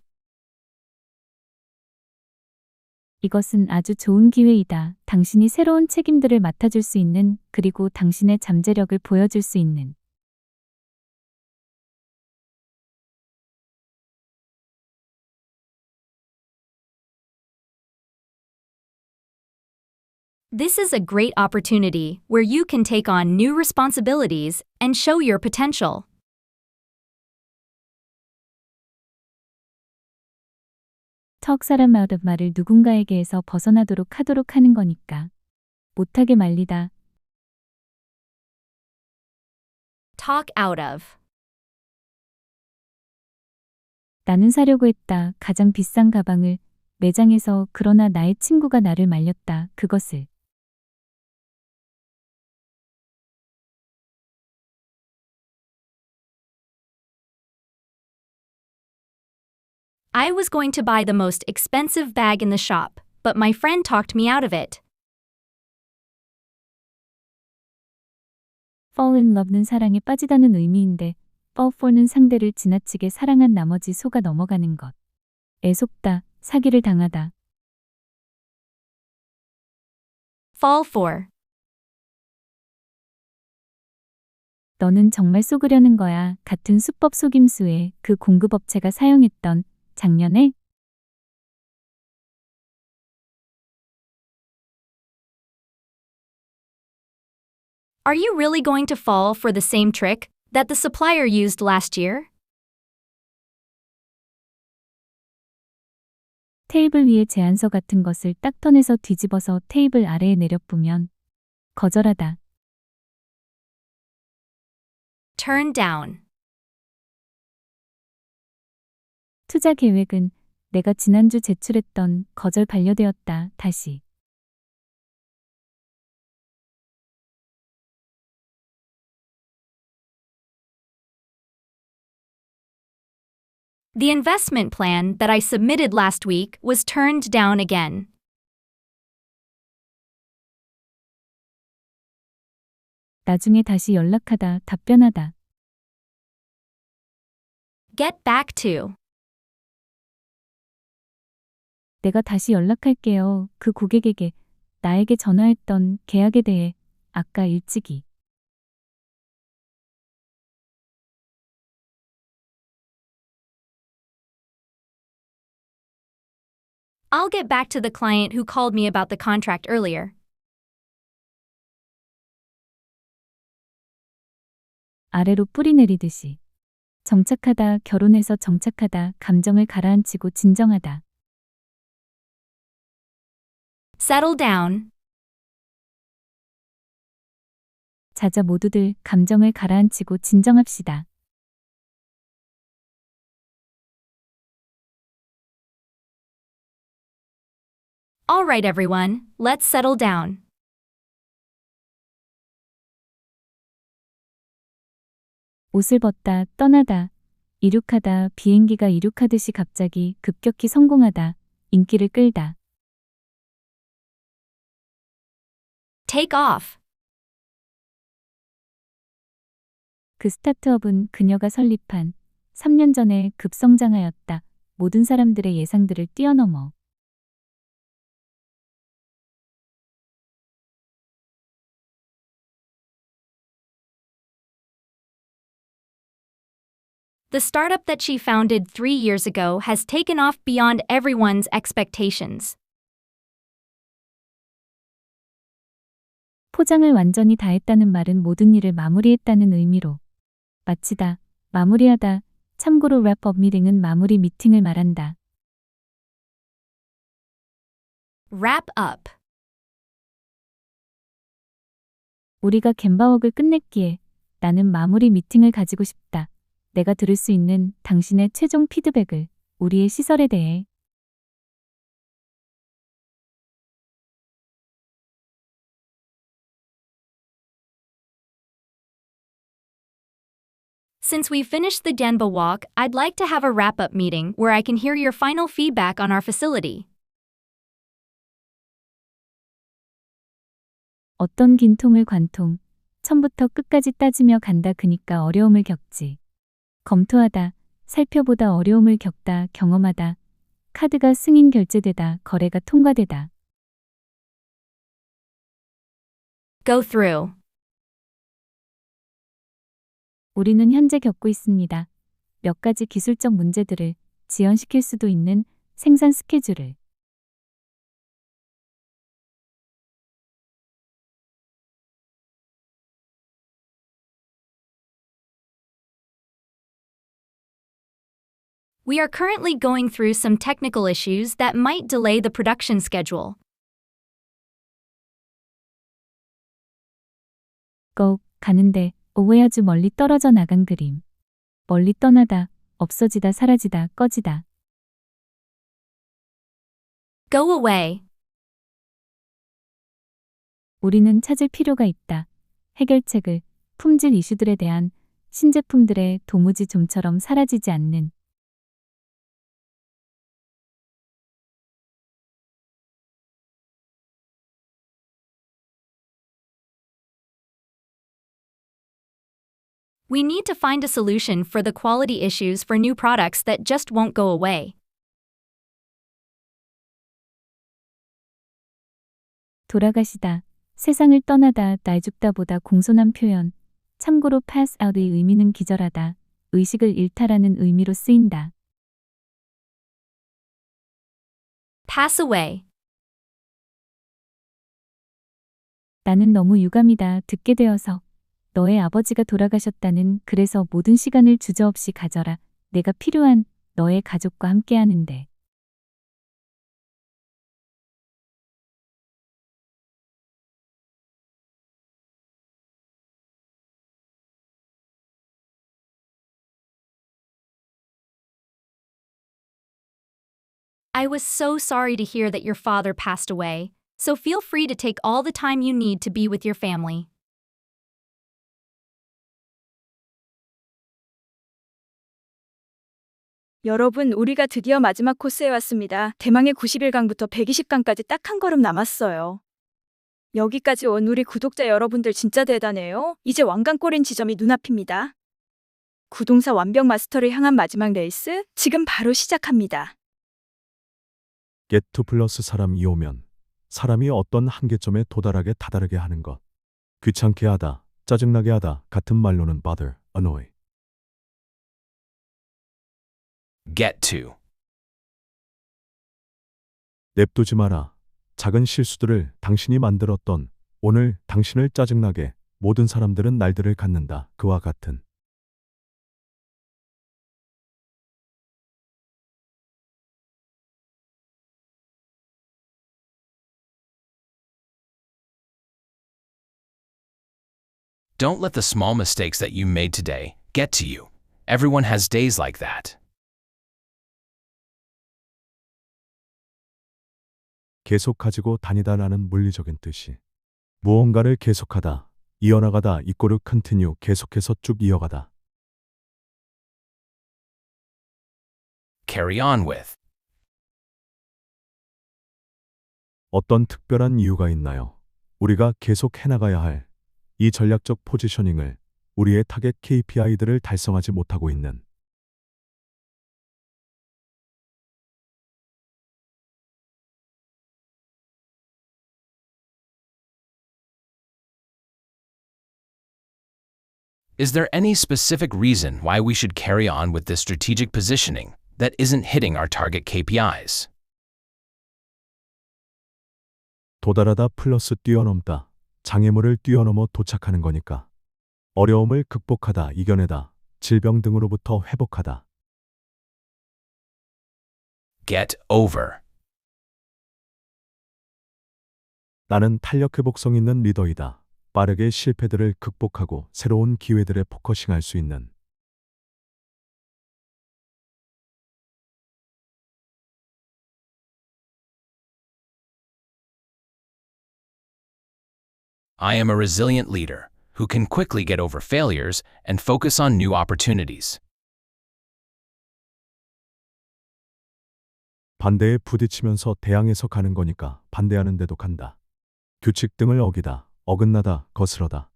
이것은 아주 좋은 기회이다. 당신이 새로운 책임들을 맡아줄 수 있는, 그리고 당신의 잠재력을 보여줄 수 있는. This is a great opportunity where you can take on new responsibilities and show your potential. talk 사람 out of 말을 누군가에게서 벗어나도록 하도록 하는 거니까. 못하게 말리다. Talk out of. 나는 사려고 했다. 가장 비싼 가방을 매장에서. 그러나 나의 친구가 나를 말렸다. 그것을. I was going to buy the most expensive bag in the shop, but my friend talked me out of it. fall in love는 사랑에 빠지다는 의미인데 fall for는 상대를 지나치게 사랑한 나머지 속아 넘어가는 것. 애 속다, 사기를 당하다. Fall for. 너는 정말 속으려는 거야. 같은 수법 속임수에 그 공급업체가 사용했던 작년에 Are you really going to fall for the same trick that the supplier used last year? 테이블 위에 제안서 같은 것을 딱 터내서 뒤집어서 테이블 아래에 내려보면 거절하다. Turn down. 투자 계획은 내가 지난주 제출했던 거절 반려되었다. 다시. The investment plan that I submitted last week was turned down again. 나중에 다시 연락하다. 답변하다. Get back to. 내가 다시 연락할게요. 그 고객에게 나에게 전화했던 계약에 대해 아까 일찍이. I'll get back to the client who called me about the contract earlier. 아래로 뿌리 내리듯이. 정착하다, 결혼해서 정착하다, 감정을 가라앉히고 진정하다. Settle down. 자자 모두들 감정을 가라앉히고 진정합시다. All right, everyone, let's settle down. 옷을 벗다, 떠나다, 이륙하다, 비행기가 이륙하듯이 갑자기 급격히 성공하다, 인기를 끌다. Take off. 그 스타트업은 그녀가 설립한 3년 전에 급성장하였다. 모든 사람들의 예상들을 뛰어넘어. The startup that she founded 3 years ago has taken off beyond everyone's expectations. 포장을 완전히 다 했다는 말은 모든 일을 마무리했다는 의미로. 마치다, 마무리하다. 참고로 wrap-up 미팅은 마무리 미팅을 말한다. Wrap up. 우리가 갬바웍을 끝냈기에 나는 마무리 미팅을 가지고 싶다. 내가 들을 수 있는 당신의 최종 피드백을 우리의 시설에 대해. Since we finished the Denba walk, I'd like to have a wrap-up meeting where I can hear your final feedback on our facility. 어떤 긴 통을 관통, 처음부터 끝까지 따지며 간다 그니까 어려움을 겪지. 검토하다, 살펴보다 어려움을 겪다, 경험하다. 카드가 승인 결제되다, 거래가 통과되다. Go through. 우리는 현재 겪고 있습니다. 몇 가지 기술적 문제들을 지연시킬 수도 있는 생산 스케줄을. We are currently going through some technical issues that might delay the production schedule. 고, 가는데, away 아주 멀리 떨어져 나간 그림. 멀리 떠나다, 없어지다, 사라지다, 꺼지다. Go away. 우리는 찾을 필요가 있다. 해결책을, 품질 이슈들에 대한 신제품들의 도무지 좀처럼 사라지지 않는. We need to find a solution for the quality issues for new products that just won't go away. 돌아가시다, 세상을 떠나다, 날 죽다보다 공손한 표현. 참고로 pass out의 의미는 기절하다, 의식을 잃다라는 의미로 쓰인다. Pass away. 나는 너무 유감이다, 듣게 되어서. 너의 아버지가 돌아가셨다는 그래서 모든 시간을 주저없이 가져라. 내가 필요한 너의 가족과 함께 하는데. I was so sorry to hear that your father passed away, so feel free to take all the time you need to be with your family. 여러분, 우리가 드디어 마지막 코스에 왔습니다. 대망의 91강부터 120강까지 딱 한 걸음 남았어요. 여기까지 온 우리 구독자 여러분들 진짜 대단해요. 이제 왕관골인 지점이 눈앞입니다. 구동사 완벽 마스터를 향한 마지막 레이스, 지금 바로 시작합니다. get to 플러스 사람이 오면 사람이 어떤 한계점에 도달하게 다다르게 하는 것. 귀찮게 하다, 짜증나게 하다 같은 말로는 bother, annoy. Get to. 냅두지 마라. 작은 실수들을 당신이 만들었던 오늘 당신을 짜증나게 모든 사람들은 날들을 갖는다. 그와 같은. Don't let the small mistakes that you made today get to you. Everyone has days like that. 계속 가지고 다니다라는 물리적인 뜻이. 무언가를 계속하다, 이어나가다, 이꼬르 continue, 계속해서 쭉 이어가다. Carry on with. 어떤 특별한 이유가 있나요? 우리가 계속 해나가야 할 이 전략적 포지셔닝을 우리의 타겟 KPI들을 달성하지 못하고 있는. Is there any specific reason why we should carry on with this strategic positioning that isn't hitting our target KPIs? 도달하다 플러스 뛰어넘다. 장애물을 뛰어넘어 도착하는 거니까. 어려움을 극복하다, 이겨내다. 질병 등으로부터 회복하다. Get over. 나는 탄력 회복성 있는 리더이다. 빠르게 실패들을 극복하고 새로운 기회들에 포커싱할 수 있는. I am a resilient leader who can quickly get over failures and focus on new opportunities. 반대에 부딪히면서 대항해서 가는 거니까 반대하는 데도 간다. 규칙 등을 어기다, 어긋나다, 거스러다.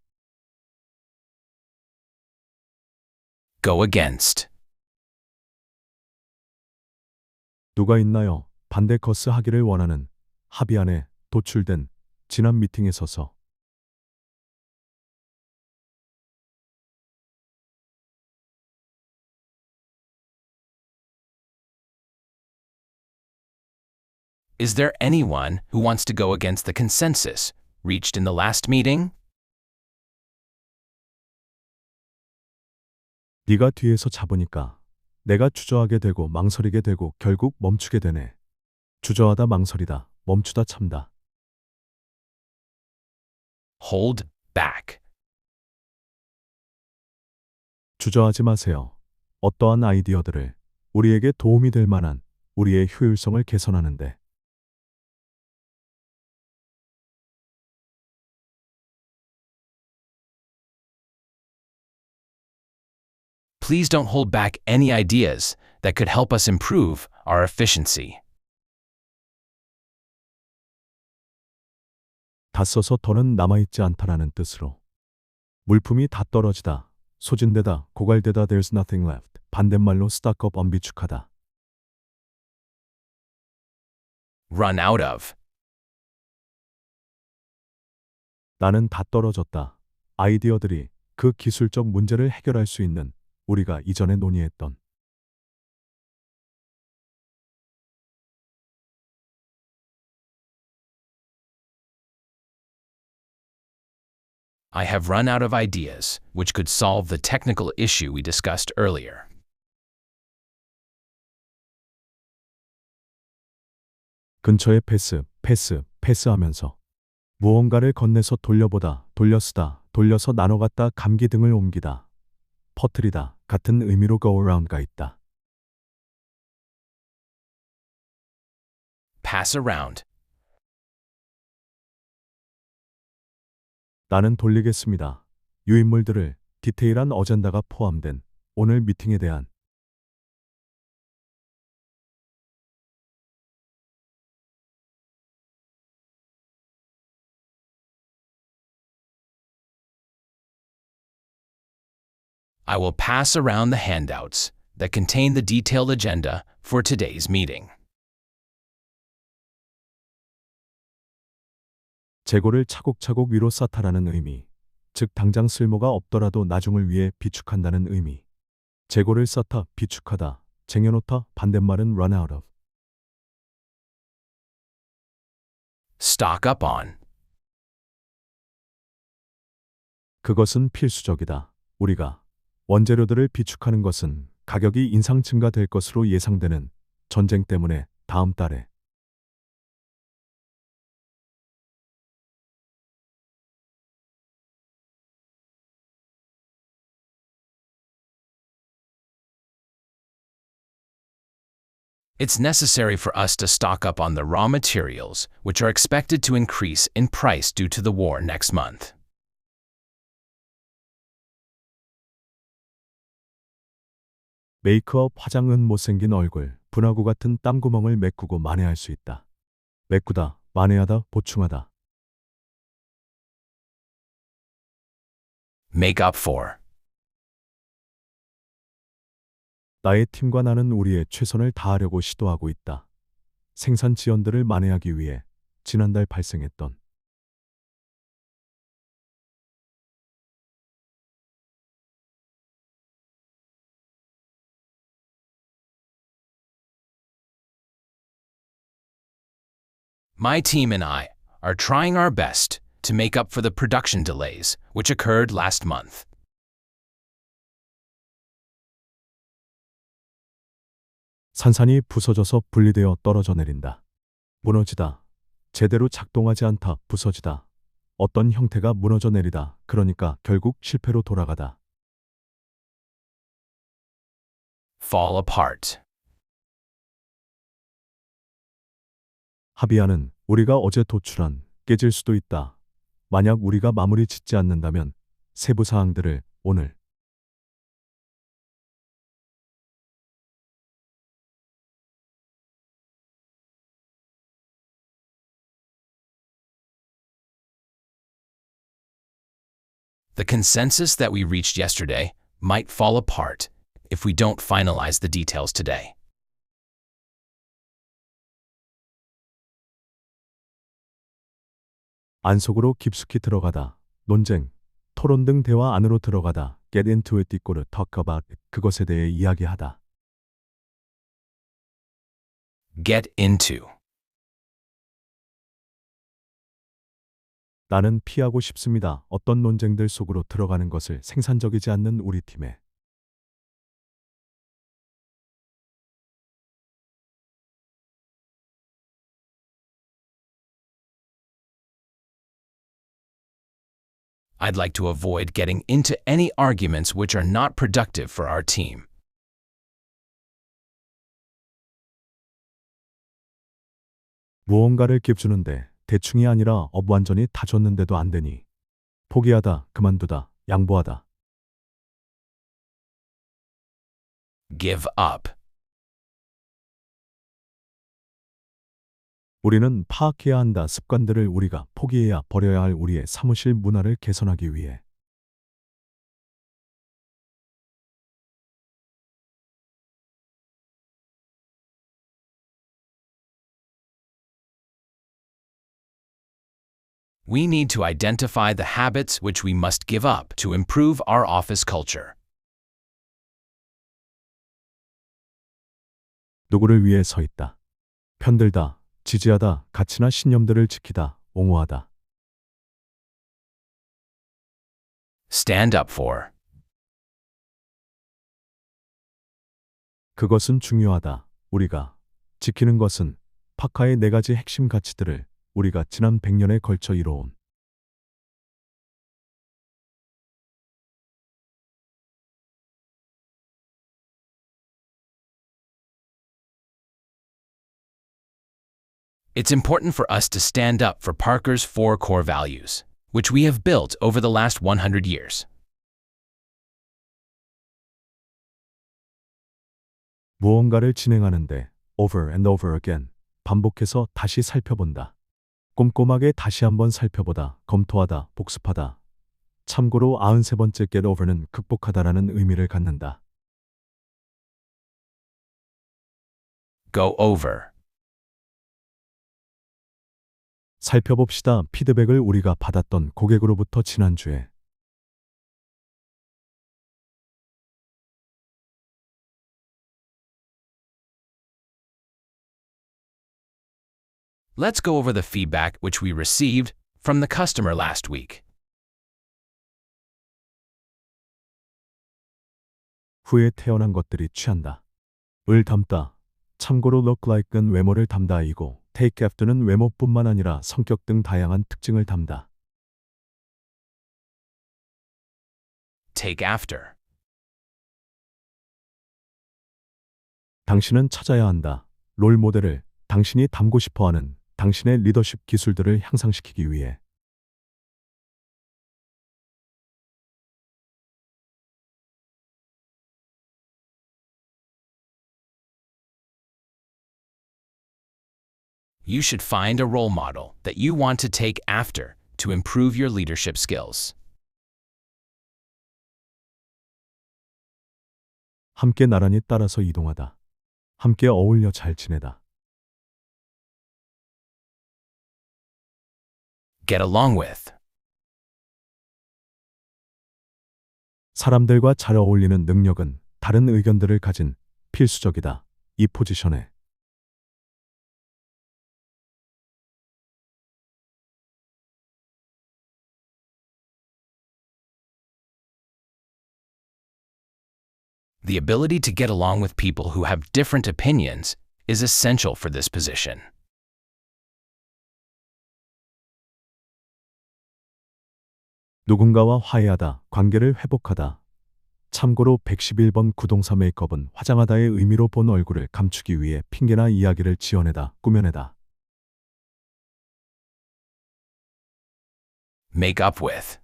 Go against. 누가 있나요? 반대 거스하기를 원하는 합의 안에 도출된 지난 미팅에 서서. Is there anyone who wants to go against the consensus reached in the last meeting? 네가 뒤에서 잡으니까 내가 주저하게 되고 망설이게 되고 결국 멈추게 되네. 주저하다 망설이다, 멈추다 참다. Hold back. 주저하지 마세요. 어떠한 아이디어들을 우리에게 도움이 될 만한 우리의 효율성을 개선하는데. Please don't hold back any ideas that could help us improve our efficiency. 다 써서 더는 남아있지 않다라는 뜻으로. 물품이 다 떨어지다, 소진되다, 고갈되다. There's nothing left. 반대말로 stock up 엄비축하다. Run out of. 나는 다 떨어졌다. 아이디어들이 그 기술적 문제를 해결할 수 있는 우리가 이전에 논의했던. I have run out of ideas which could solve the technical issue we discussed earlier. 근처에 패스하면서 무언가를 건네서 돌려보다, 돌려쓰다, 돌려서 나눠갔다, 감기 등을 옮기다, 퍼뜨리다 같은 의미로 go around가 있다. Pass around. 나는 돌리겠습니다. 유인물들을 디테일한 어젠다가 포함된 오늘 미팅에 대한. I will pass around the handouts that contain the detailed agenda for today's meeting. 재고를 차곡차곡 위로 쌓다라는 의미, 즉 당장 쓸모가 없더라도 나중을 위해 비축한다는 의미. 재고를 쌓다, 비축하다, 쟁여놓다, 반대말은 run out of. Stock up on. 그것은 필수적이다. 우리가 원재료들을 비축하는 것은 가격이 인상 증가될 것으로 예상되는 전쟁 때문에 다음 달에. It's necessary for us to stock up on the raw materials, which are expected to increase in price due to the war next month. 메이크업, 화장은 못생긴 얼굴, 분화구 같은 땀구멍을 메꾸고 만회할 수 있다. 메꾸다, 만회하다, 보충하다. Make up for. 나의 팀과 나는 우리의 최선을 다하려고 시도하고 있다. 생산 지연들을 만회하기 위해 지난달 발생했던 My team and I are trying our best to make up for the production delays which occurred last month. 산산이 부서져서 분리되어 떨어져 내린다. 무너지다. 제대로 작동하지 않다. 부서지다. 어떤 형태가 무너져 내리다. 그러니까 결국 실패로 돌아가다. Fall apart. 합의하는 우리가 어제 도출한 깨질 수도 있다. 만약 우리가 마무리 짓지 않는다면 세부 사항들을 오늘 The consensus that we reached yesterday might fall apart if we don't finalize the details today. 안속으로 깊숙이 들어가다. 논쟁, 토론 등 대화 안으로 들어가다. Get into it equal talk about it. 그것에 대해 이야기하다. Get into. 나는 피하고 싶습니다. 어떤 논쟁들 속으로 들어가는 것을 생산적이지 않는 우리 팀에. I'd like to avoid getting into any arguments which are not productive for our team. 무언가를 깁주는데 대충이 아니라 완전히 다 줬는데도 안 되니. 포기하다, 그만두다, 양보하다. Give up. 우리는 파악해야 한다. 습관들을 우리가 포기해야 버려야 할 우리의 사무실 문화를 개선하기 위해. We need to identify the habits which we must give up to improve our office culture. 누구를 위해 서 있다. 편들다, 지지하다, 가치나 신념들을 지키다, 옹호하다. Stand up for. 그것은 중요하다. 우리가 지키는 것은 파카의 4가지 핵심 가치들을 우리가 지난 100년에 걸쳐 이뤄온 It's important for us to stand up for Parker's 4 core values, which we have built over the last 100 years. 무언가를 진행하는데 over and over again, 반복해서 다시 살펴본다. 꼼꼼하게 다시 한번 살펴보다, 검토하다, 복습하다. 참고로 93번째 get over는 극복하다라는 의미를 갖는다. Go over. 살펴봅시다. 피드백을 우리가 받았던 고객으로부터 지난주에. Let's go over the feedback which we received from the customer last week. 후에 태어난 것들이 취한다. 을 담다. 참고로 look like은 외모를 담다이고 take after는 외모뿐만 아니라 성격 등 다양한 특징을 담다. Take after. 당신은 찾아야 한다. 롤 모델을 당신이 닮고 싶어하는 당신의 리더십 기술들을 향상시키기 위해. You should find a role model that you want to take after to improve your leadership skills. 함께 나란히 따라서 이동하다. 함께 어울려 잘 지내다. Get along with. 사람들과 잘 어울리는 능력은 다른 의견들을 가진 필수적이다. 이 포지션에. The ability to get along with people who have different opinions is essential for this position. 누군가와 화해하다, 관계를 회복하다. 참고로 111번 구동사 메이크업은 화장하다의 의미로 본 얼굴을 감추기 위해 핑계나 이야기를 지어내다, 꾸며내다. Make up with.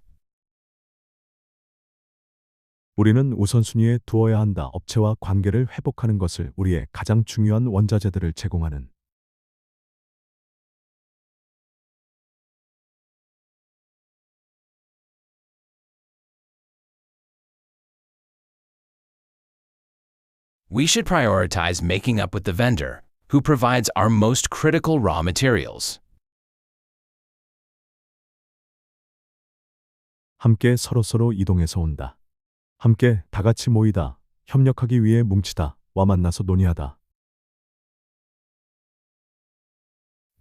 우리는 우선순위에 두어야 한다. 업체와 관계를 회복하는 것을 우리의 가장 중요한 원자재들을 제공하는. We should prioritize making up with the vendor who provides our most critical raw materials. 함께 서로서로 이동해서 온다. 함께 다 같이 모이다. 협력하기 위해 뭉치다. 와 만나서 논의하다.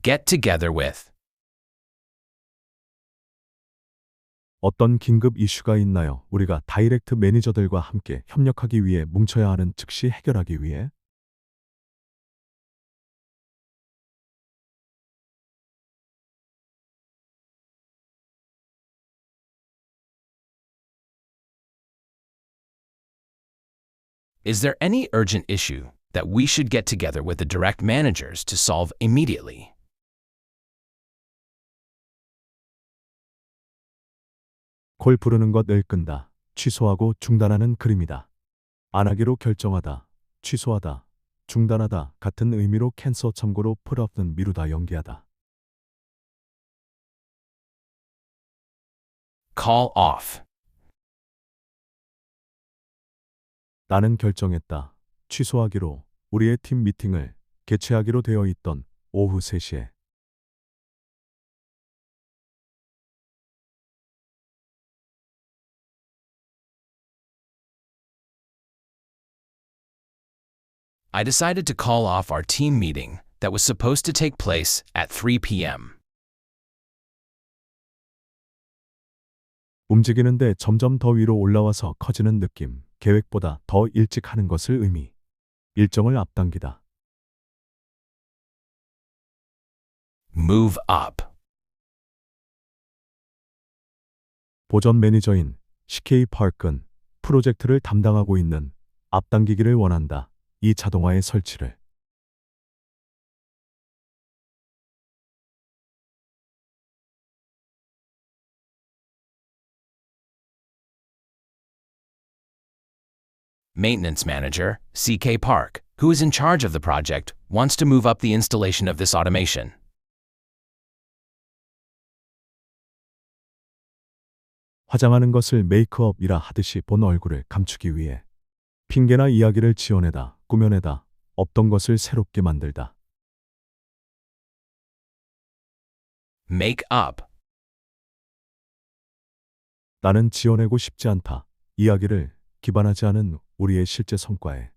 Get together with. 어떤 긴급 이슈가 있나요? 우리가 다이렉트 매니저들과 함께 협력하기 위해 뭉쳐야 하는 즉시 해결하기 위해. Is there any urgent issue that we should get together with the direct managers to solve immediately? 콜 부르는 것을 끈다. 취소하고 중단하는 그림이다. 안 하기로 결정하다. 취소하다. 중단하다. 같은 의미로 캔서 참고로 put off는 미루다 연기하다. Call off. 나는 결정했다. 취소하기로 우리의 팀 미팅을 개최하기로 되어 있던 오후 3시에. I decided to call off our team meeting that was supposed to take place at 3 p.m. 움직이는데 점점 더 위로 올라와서 커지는 느낌. 계획보다 더 일찍 하는 것을 의미. 일정을 앞당기다. Move up. 보전 매니저인 CK 파크는 프로젝트를 담당하고 있는 앞당기기를 원한다. 이 자동화의 설치를. Maintenance manager, CK Park, who is in charge of the project, wants to move up the installation of this automation. 화장하는 것을 메이크업이라 하듯이 본 얼굴을 감추기 위해 핑계나 이야기를 지어내다, 꾸며내다, 없던 것을 새롭게 만들다. Make up. 나는 지어내고 싶지 않다. 이야기를 기반하지 않은 우리의 실제 성과에.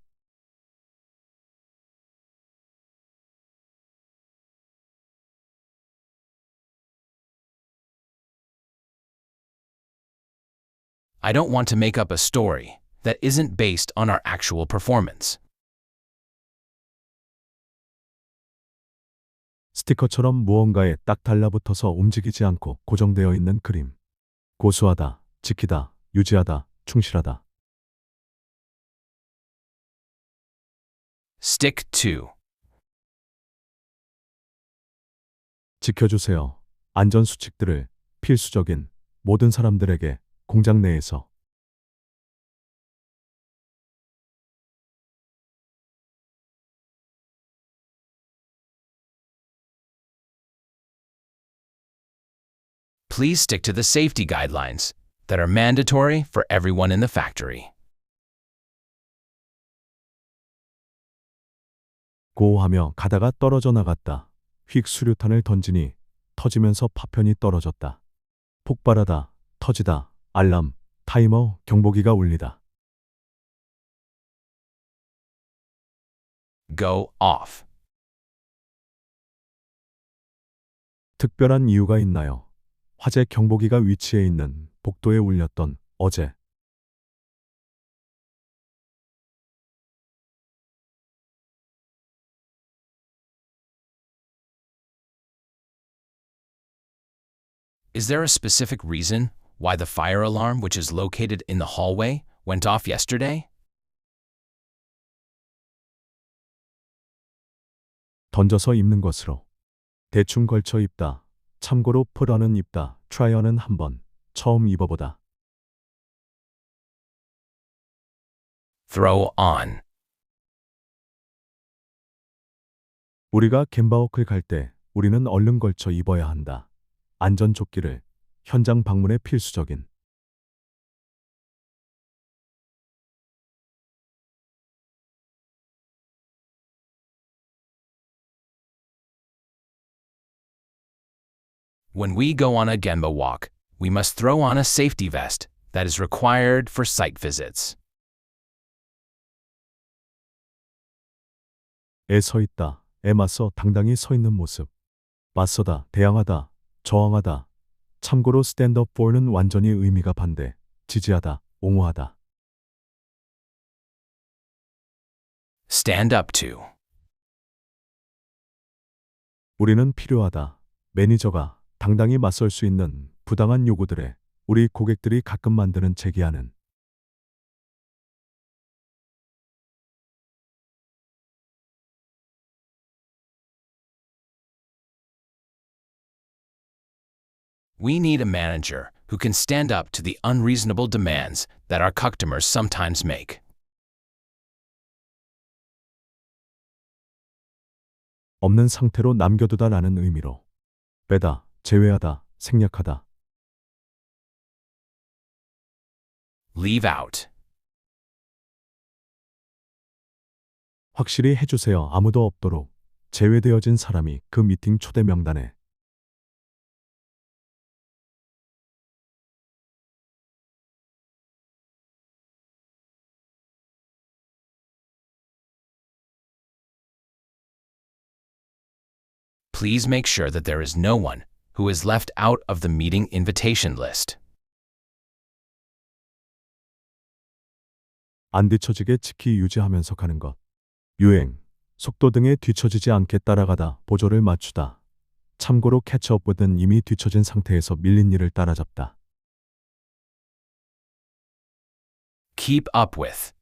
I don't want to make up a story that isn't based on our actual performance. 스티커처럼 무언가에 딱 달라붙어서 움직이지 않고 고정되어 있는 그림. 고수하다, 지키다, 유지하다, 충실하다. Stick to. 지켜주세요. 안전수칙들을 필수적인 모든 사람들에게 공장 내에서. Please stick to the safety guidelines that are mandatory for everyone in the factory. 고하며 가다가 떨어져 나갔다. 휙 수류탄을 던지니 터지면서 파편이 떨어졌다. 폭발하다, 터지다, 알람, 타이머, 경보기가 울리다. Go off. 특별한 이유가 있나요? 화재 경보기가 위치해 있는 복도에 울렸던 어제. Is there a specific reason why the fire alarm, which is located in the hallway, went off yesterday? 던져서 입는 것으로. 대충 걸쳐 입다. 참고로 put on은 입다. try on은 한 번. 처음 입어보다. Throw on. 우리가 갬바워클 갈 때 우리는 얼른 걸쳐 입어야 한다. 안전조끼를. 현장 방문에 필수적인. When we go on a Gemba walk, we must throw on a safety vest that is required for site visits. 애 서 있다. 애 맞서 당당히 서 있는 모습. 맞서다, 대항하다, 저항하다. 참고로 stand up for는 완전히 의미가 반대. 지지하다, 옹호하다. Stand up to. 우리는 필요하다. 매니저가 당당히 맞설 수 있는 부당한 요구들에 우리 고객들이 가끔 만드는 제기하는. We need a manager who can stand up to the unreasonable demands that our customers sometimes make. 없는 상태로 남겨두다라는 의미로. 빼다, 제외하다, 생략하다. Leave out. 확실히 해주세요. 아무도 없도록. 제외되어진 사람이 그 미팅 초대 명단에. Please make sure that there is no one who is left out of the meeting invitation list. 안 뒤처지게 지키 유지하면서 가는 것. 유행, 속도 등에 뒤처지지 않게 따라가다, 보조를 맞추다. 참고로 캐치업보든 이미 뒤처진 상태에서 밀린 일을 따라잡다. Keep up with.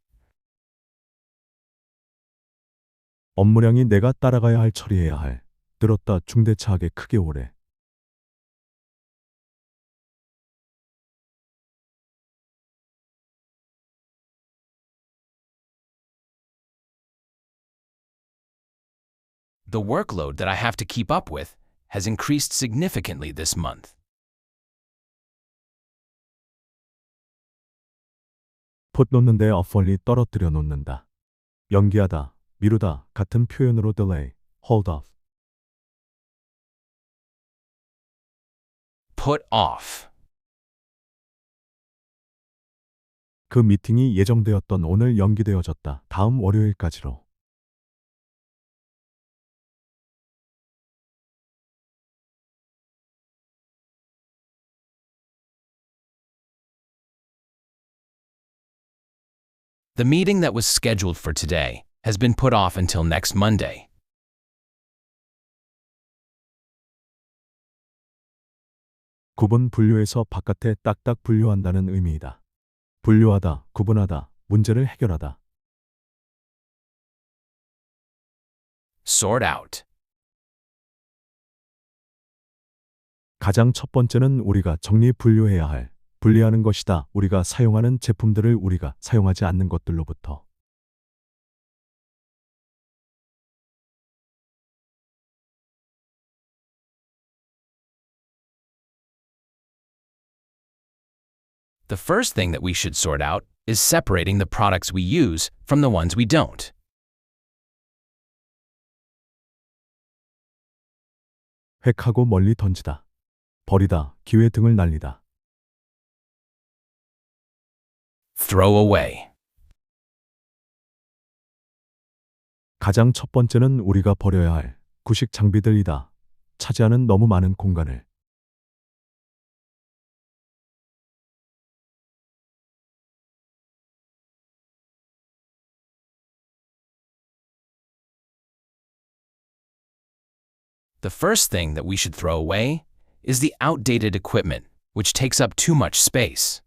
업무량이 내가 따라가야 할 처리해야 할. 들었다 중대차하게 크게 오래. The workload that I have to keep up with has increased significantly this month. 풋 놓는데 어펄리 떨어뜨려 놓는다. 연기하다, 미루다 같은 표현으로 delay, hold off. Put off. 그 미팅이 예정되었던 오늘 연기되어졌다. 다음 월요일까지로. The meeting that was scheduled for today has been put off until next Monday. 구분 분류해서 바깥에 딱딱 분류한다는 의미이다. 분류하다, 구분하다, 문제를 해결하다. Sort out. 가장 첫 번째는 우리가 정리 분류해야 할, 분리하는 것이다. 우리가 사용하는 제품들을 우리가 사용하지 않는 것들로부터. The first thing that we should sort out is separating the products we use from the ones we don't. 획하고 멀리 던지다. 버리다, 기회 등을 날리다. Throw away. 가장 첫 번째는 우리가 버려야 할 구식 장비들이다. 차지하는 너무 많은 공간을. The first thing that we should throw away is the outdated equipment, which takes up too much space.